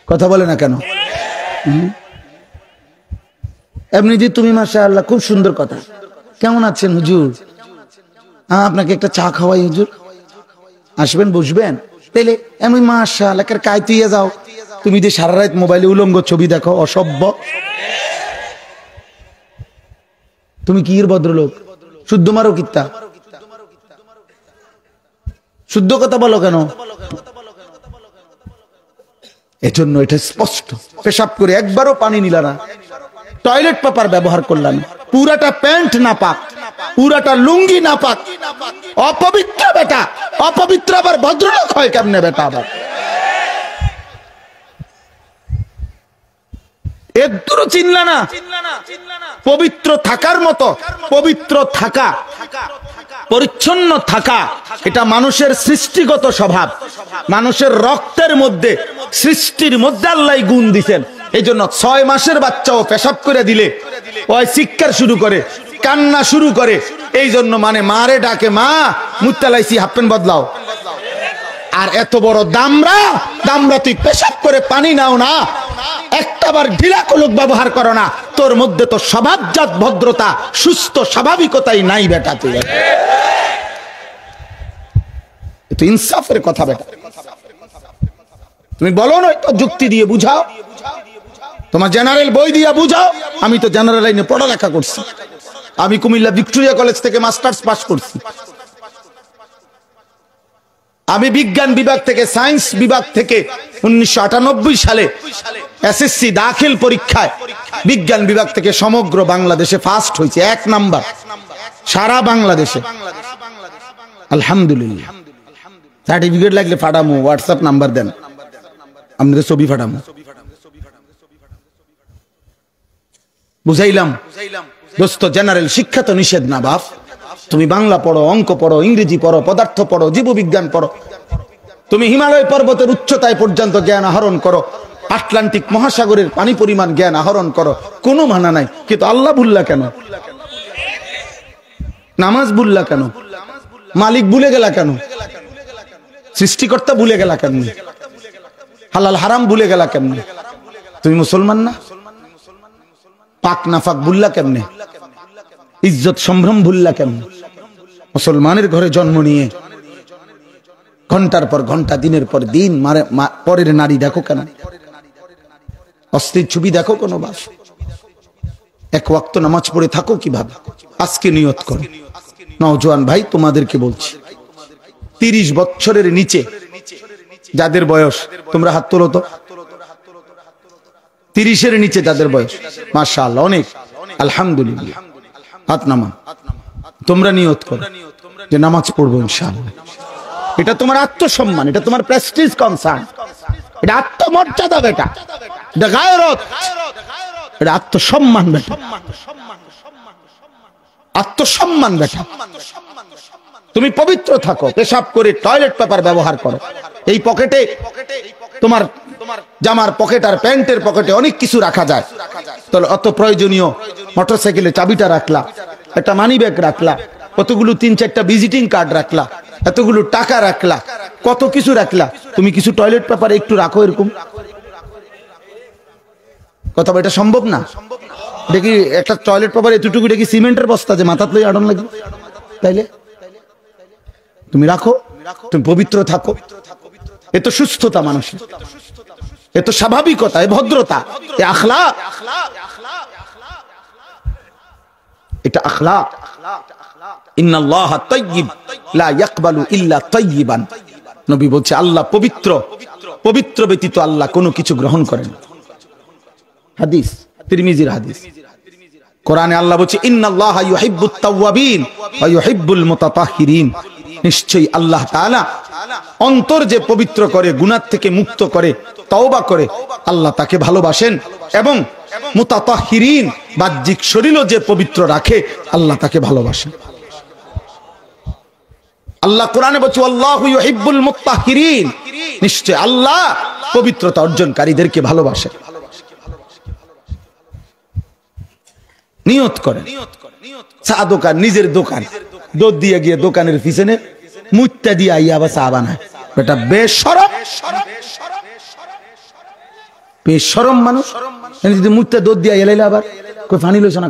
কথা বলে না কেন? এমনি যে তুমি মাশাআল্লাহ খুব সুন্দর কথা, কেমন আছেন হুজুর, আপনাকে একটা চা খাওয়াই হুজুর, আসবেন বসবেন, তাইলে এমনি মাশাআল্লাহ কাইতে যাও। তুমি যে সারা রাত মোবাইলে উলঙ্গ ছবি দেখো, অসভ্য। তুমি কি এর ভদ্রলোক? শুদ্ধ মারো কিত্তা, শুদ্ধ কথা বলো কেন? এজন্য এটা স্পষ্ট, পেশাব করে একবারও পানি নিলা না, টয়লেট পেপার ব্যবহার করলাম, পুরাটা প্যান্ট না পাক, পুরাটা লুঙ্গি না পাক, অপবিত্র বেটা। অপবিত্র আবার ভদ্রলোক হয় কেমনে বেটা? আবার একদূরও চিনলা না। পবিত্র থাকার মতো, পবিত্র থাকা, পরিচ্ছন্ন থাকা, এটা মানুষের সৃষ্টিগত স্বভাব, মানুষের রক্তের মধ্যে, সৃষ্টির মধ্যে আল্লাহ গুণ দিছেন। এই জন্য 6 মাসের বাচ্চাও পেশাব করে দিলে ওই চিৎকার শুরু করে, কান্না শুরু করে। এই জন্য মানে মারে ডাকে, মা মুত্তালাইছি, হাফ প্যান্ট বদলাও। আর এত বড় দামরা, দামরা তুই পেশাব করে পানি নাও না, একটাবার ঢিলা কলক ব্যবহার করো না, তোর মধ্যে তো স্বভাবজাত ভদ্রতা, সুস্থ স্বাভাবিকতাই নাই বেটা। তুই তো ইনসাফের কথা বেটা, তুমি বলো না তো যুক্তি দিয়ে বুঝাও, তোমার জেনারেল বই দিয়ে বুঝাও। আমি তো জেনারেল লাইনে পড়ালেখা করছি, আমি কুমিল্লা ভিক্টোরিয়া কলেজ থেকে মাস্টার্স পাস করছি। আমি বিজ্ঞান বিভাগ থেকে, সায়েন্স বিভাগ থেকে 1998 সালে এসএসসি দাখিল পরীক্ষায় বিজ্ঞান বিভাগ থেকে সমগ্র বাংলাদেশে ফার্স্ট হয়েছে, 1 নাম্বার সারা বাংলাদেশে। আলহামদুলিল্লাহ। সার্টিফিকেট লাগলে ফাটামো, হোয়াটসঅ্যাপ নাম্বার দেন, আমাদের ছবি ফাটামো। বুঝাইলাম দোস্ত, জেনারেল শিক্ষা তো নিষেধ না বাপ। তুমি বাংলা পড়ো, অঙ্ক পড়ো, ইংরেজি পড়ো, পদার্থ পড়ো, জীববিজ্ঞান পড়ো, তুমি হিমালয় পর্বতের উচ্চতায় পর্যন্ত জ্ঞান আহরণ করো, আটলান্টিক মহাসাগরের পানি পরিমাণ জ্ঞান আহরণ করো, কোনো মানা নাই। কিন্তু আল্লাহ ভুললা কেন? নামাজ ভুললা কেন? মালিক ভুলে গেলা কেন? সৃষ্টিকর্তা ভুলে গেলা কেন? হালাল হারাম ভুলে গেলা কেমনে? তুমি মুসলমান না? পাক নাফাক ভুললা কেমনে? ইজ্জত সম্ভ্রম ভুললা কেমনে? মুসলমানের ঘরে জন্ম নিয়ে ঘন্টার পর ঘন্টা, দিনের পর দিন পরের নারী দেখো কেন? অস্থির ছবি দেখো কেন বাস? এক ওয়াক্ত নামাজ পড়ে থাকো কিভাবে? আজকে নিয়ত করো। নওজোয়ান ভাই, তোমাদেরকে বলছি, 30 বছরের নিচে যাদের বয়স, তোমরা হাত তোলো তো। 30-এর নিচে যাদের বয়স, মাশাআল্লাহ, অনেক, আলহামদুলিল্লাহ, হাত নামা। তোমরা নিয়ত করো যে নামাজ পড়বো ইনশাআল্লাহ। এটা তোমার আত্মসম্মান, এটা তোমার প্রেস্টিজ কনসার্ন, এটা আত্মমর্যাদা বেটা, এটা গায়রত, এটা আত্মসম্মান বেটা, আত্মসম্মান বেটা। তুমি পবিত্র থাকো, পেশাব করে টয়লেট পেপার ব্যবহার করো। এই পকেটে তোমার জামার পকেট আর প্যান্টের পকেটে অনেক কিছু রাখা যায়, তাহলে অত প্রয়োজনীয় মোটরসাইকেলে চাবিটা রাখলা, একটা মানি ব্যাগ রাখলা, কতগুলো 3-4টা ভিজিটিং কার্ড রাখলা, এতগুলো টাকা রাখলা, কত কিছু রাখলা। তুমি কিছু টয়লেট পেপারে একটু রাখো, এরকম কথা। এটা সম্ভব না। দেখি একটা টয়লেট পেপার এতটুকু, দেখি সিমেন্টের বস্তা যে মাথাত লই আড়ন লাগবে, তাইলে তুমি রাখো, তুমি পবিত্র থাকো। এ তো সুস্থতা মানুষের, এ তো স্বাভাবিকতা, এ ভদ্রতা, এ আখলাক, এটা আখলাক। ইন্নাল্লাহা তাইয়্যিব লা ইয়াকবালু ইল্লা তাইয়্যিবান। নবী বলছে আল্লাহ পবিত্র, পবিত্র ব্যতীত আল্লাহ কোনো কিছু গ্রহণ করেন। হাদিস, তিরমিজির হাদিস। কোরআনে আল্লাহ বলছে ইন্নাল্লাহা ইউহিব্বুত তাওয়াবিন ওয়া ইউহিব্বুল মুতাতাহহিরিন। নিশ্চয়ই আল্লাহ তাআলা অন্তর যে পবিত্র করে, গুনাহ থেকে মুক্ত করে, তওবা করে, আল্লাহ তাকে ভালোবাসেন। এবং মুতাতাহহিরিন, বাহ্যিক শরীরও যে পবিত্র রাখে, আল্লাহ তাকে ভালোবাসেন। আল্লাহ কোরআনে বলছে আল্লাহু ইউহিব্বুল মুতাহহিরিন, নিশ্চয় আল্লাহ পবিত্রতা অর্জনকারীদেরকে ভালোবাসেন। নিয়ত করেন। চা দোকান, নিজের দোকান, দুধ দিয়ে গিয়ে দোকানের পিছনে মুত্তা দিয়ে আইয়া আবার চা বানায়, এটা বেশরম, বেশরম মানুষ। যদি মুত্তা দুধ দিয়ে এলাইলে আবার কই পানি লইছ না,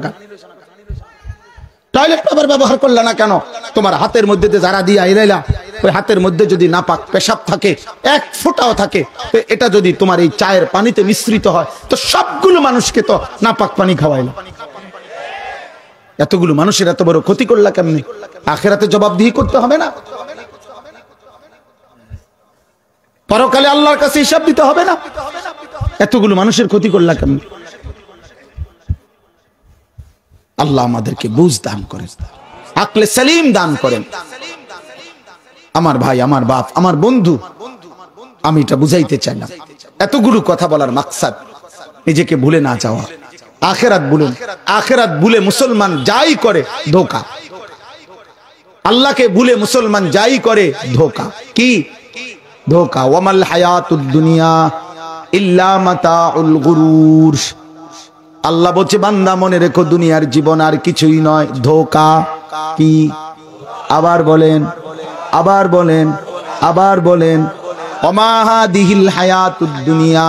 টয়লেট পেপার ব্যবহার করলে না কেন? তোমার হাতের মধ্যে যারা দিয়ে আইলাইলা, ওই হাতের মধ্যে যদি নাপাক পেশাব থাকে, 1 ফোঁটাও থাকে, এটা যদি তোমার এই চায়ের পানিতে মিশ্রিত হয়, তো সবগুলো মানুষকে তো নাপাক পানি খাওয়াইলা। এতগুলো মানুষের এত বড় ক্ষতি করলা কেমনে? আখিরাতে জবাবদিহি করতে হবে না? পরকালে আল্লাহর কাছে হিসাব দিতে হবে না? এতগুলো মানুষের ক্ষতি করলা কেমনে? আল্লাহ আমাদেরকে বুঝ দান করেন, আকলে সালিম দান করেন। আমার ভাই, আমার বাপ, আমার বন্ধু, আমি এটা বুঝাইতে চাইলাম। এতগুলো কথা বলার মাকসাদ নিজেকে ভুলে না যাওয়া, আখিরাত ভুলেন। আখিরাত ভুলে মুসলমান যাই করে ধোঁকা, আল্লাহকে ভুলে মুসলমান যাই করে ধোঁকা। কি ধোঁকা? ওয়ামাল হায়াতুদ দুনিয়া ইল্লা মাতাউল গুরুর। আল্লাহ বলছে বান্দা মনে রেখো, দুনিয়ার জীবন আর কিছুই নয়, ধোঁকা। কি? আবার বলেন, আবার বলেন, আবার বলেন। ওমা হাদিহিল হায়াতুদ দুনিয়া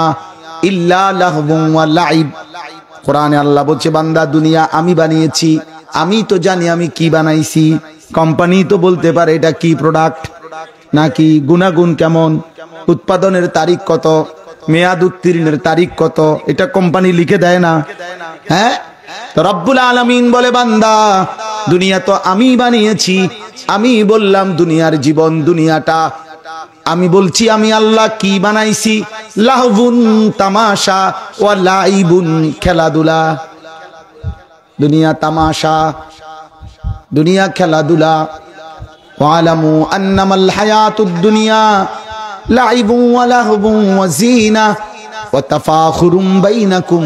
ইল্লা লাহবুন ওয়া লাইব। কোরআনে আল্লাহ বলছে বান্দা দুনিয়া আমি বানিয়েছি, আমি তো জানি আমি কি বানাইছি। কোম্পানি তো বলতে পারে এটা কি প্রোডাক্ট, নাকি গুণাগুণ কেমন, উৎপাদনের তারিখ কত, মেয়াদ উত্তীর্ণের তারিখ কত, এটা কোম্পানি লিখে দেয় না? হ্যাঁ, তো রব্বুল আলামিন বলে বান্দা দুনিয়া তো আমি বানিয়েছি, আমি বললাম দুনিয়ার জীবন, দুনিয়াটা আমি বলছি আমি আল্লাহ কি বানাইছি, লাহবুন তামাশা ওয়া লাইবুন, খেলাধুলা। দুনিয়া তামাশা, দুনিয়া খেলাধুলা। ওয়ালামু আন্নামাল হায়াতুদ দুনিয়া লাইবুন ওয়া লাহবুন ওয়া জিনা ওয়া তাফাখুরুম বাইনাকুম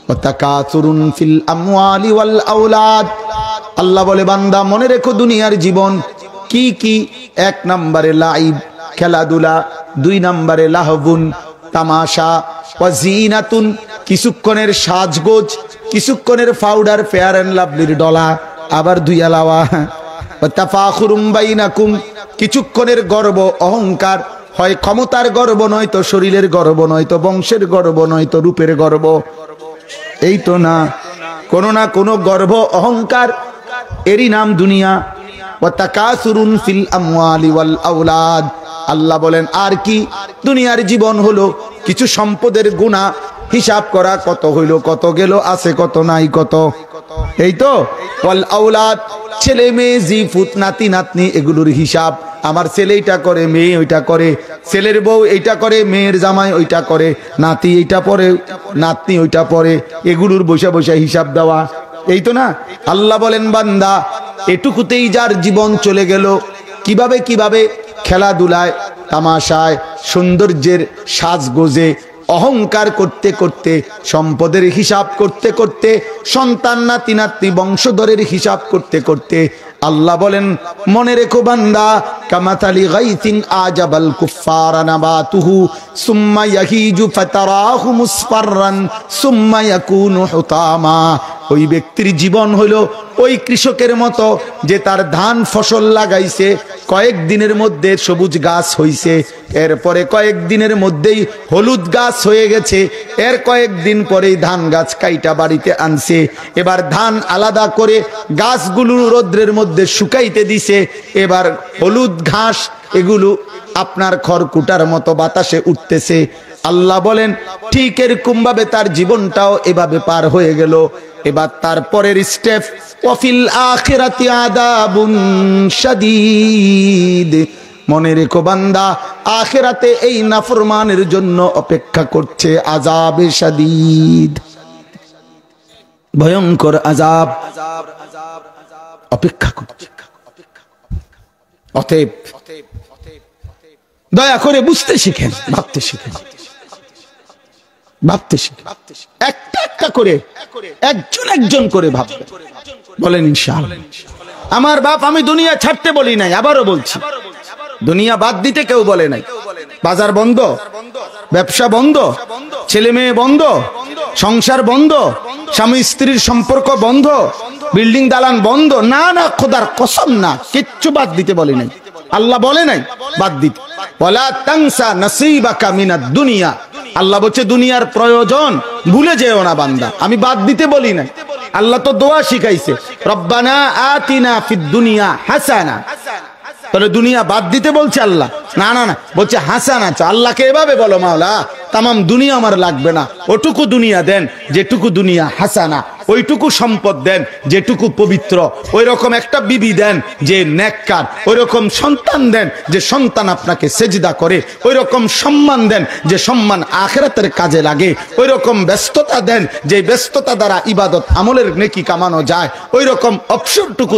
ওয়া তাকাসুরুন ফিল আমওয়ালি ওয়াল আওলাদ। আল্লাহ বলে বান্দা মনে রেখো দুনিয়ার জীবন কি কি। 1 নম্বরে লাইব, খেলাধুলা। 2 নম্বরে লাহবুন, তামাশা। ওয়া জিনাতুন, কিছুক্ষণের সাজগোজ, কিছুক্ষণের পাউডার, ফেয়ার এন্ড লাভলির ডলা, আবার 2 আলাওয়া। ওয়া তাফাখুরুম বাইনাকুম, কিছুক্ষণের গর্ব অহংকার, হয় ক্ষমতার গর্ব, নয়তো শরীরের গর্ব, নয়তো বংশের গর্ব, নয়তো রূপের গর্ব। এই তো না, কোনো না কোনো গর্ব অহংকার, এরই নাম দুনিয়া। ওয়া তাকাসুরুন ফিল আমওয়ালি ওয়াল আওলাদ। আল্লাহ বলেন আর কি, দুনিয়ার জীবন হলো কিছু সম্পদের গুণা, হিসাব করা, কত হইল, কত গেল, আছে কত, নাই কত। এই তো ওয়াল আওলাদ, ছেলে মেয়ে, জি ফুত, নাতি নাতনি, এগুলোর হিসাব। আমার ছেলে এইটা করে, মেয়ে ওইটা করে, ছেলের বউ এইটা করে, মেয়ের জামাই ওইটা করে, নাতি এইটা পরে, নাতনি ওইটা পরে, এগুলোর বসে বসে হিসাব দেওয়া। এই তো না। আল্লাহ বলেন বান্দা এটুকুতেই যার জীবন চলে গেল। কিভাবে কিভাবে? খেলাধুলায়, তামাশায়, সৌন্দর্যের সাজগোজে, অহংকার করতে করতে, সম্পদের হিসাব করতে করতে, সন্তান নাতি নাতনি বংশধরের হিসাব করতে করতে। আল্লাহ বলেন মনে রেখো বান্দা, কামাতালি গাইসিন আজাবাল কুফারা নাবাতুহু সুম্মা ইয়াহিজু ফাতারাহু মুসফাররান সুম্মা ইয়াকুনু হুতামা। ওই ব্যক্তির জীবন হলো ওই কৃষকের মতো যে তার ধান ফসল লাগাইছে, কয়েকদিনের মধ্যে সবুজ গাছ হইছে, এরপরে কয়েকদিনের মধ্যেই হলুদ গাছ হয়ে গেছে, এর কয়েকদিন পরেই ধান গাছ কাইটা বাড়িতে আনছে, এবার ধান আলাদা করে গাছগুলো রোদ্রের মধ্যে শুকাইতে দিছে, এবার হলুদ ঘাস এগুলো আপনার খড়কুটার মতো বাতাসে উঠতেছে। আল্লাহ বলেন ঠিক এরকম ভাবে তার জীবনটাও এভাবে পার হয়ে গেল। এবার তারপরের স্টেপ, ওয়াফিল আখিরাতি আযাবুন শাদীদ। মনে রেখো বান্দা আখিরাতে এই নাফরমানের জন্য অপেক্ষা করছে আযাবে শাদীদ, ভয়ঙ্কর আযাব অপেক্ষা করছে। অতএব দয়া করে বুঝতে শিখেন, ভাবতে শিখেন, ভাবতে শিখেন। একটা একটা করে, একজন একজন করে ভাববেন। বলেন ইনশাআল্লাহ। আমার বাপ আমি দুনিয়া ছাড়তে বলি নাই, আবারও বলছি দুনিয়া বাদ দিতে কেউ বলে নাই। বাজার বন্ধ, ব্যবসা বন্ধ, ছেলে মেয়ে বন্ধ, সংসার বন্ধ, স্বামী স্ত্রীর সম্পর্ক বন্ধ, বিল্ডিং দালান বন্ধ, না না, খোদার কসম না, কিচ্ছু বাদ দিতে বলে নাই। আল্লাহ বলে নাই বাদ দিতে। ওয়ালা তানসা নাসিবাকা মিনাদ দুনিয়া। আল্লাহ বলছে দুনিয়ার প্রয়োজন ভুলে যেও না বান্দা, আমি বাদ দিতে বলি নাই। আল্লাহ তো দোয়া শিখাইছে, রব্বানা আতিনা ফিদ দুনিয়া হাসানা। তাহলে দুনিয়া বাদ দিতে বলছে আল্লাহ? না না না, বলছে হাসানা। আল্লাহকে এভাবে বলো, মাওলা তামাম দুনিয়া আমার লাগবে না, ওটুকু দুনিয়া দেন যেটুকু দুনিয়া হাসানা, ওইটুকু সম্পদ দেন যেটুকু পবিত্র, ওই রকম একটা বিবি দেন যে নেককার, ওই রকম সন্তান দেন যে সন্তান আপনাকে সেজদা করে, ওই রকম সম্মান দেন যে সম্মান আখিরাতের কাজে লাগে, ওই রকম ব্যস্ততা দেন যে ব্যস্ততা দ্বারা ইবাদত আমলের নেকি কামানো যায়, ওই রকম অবসরটুকু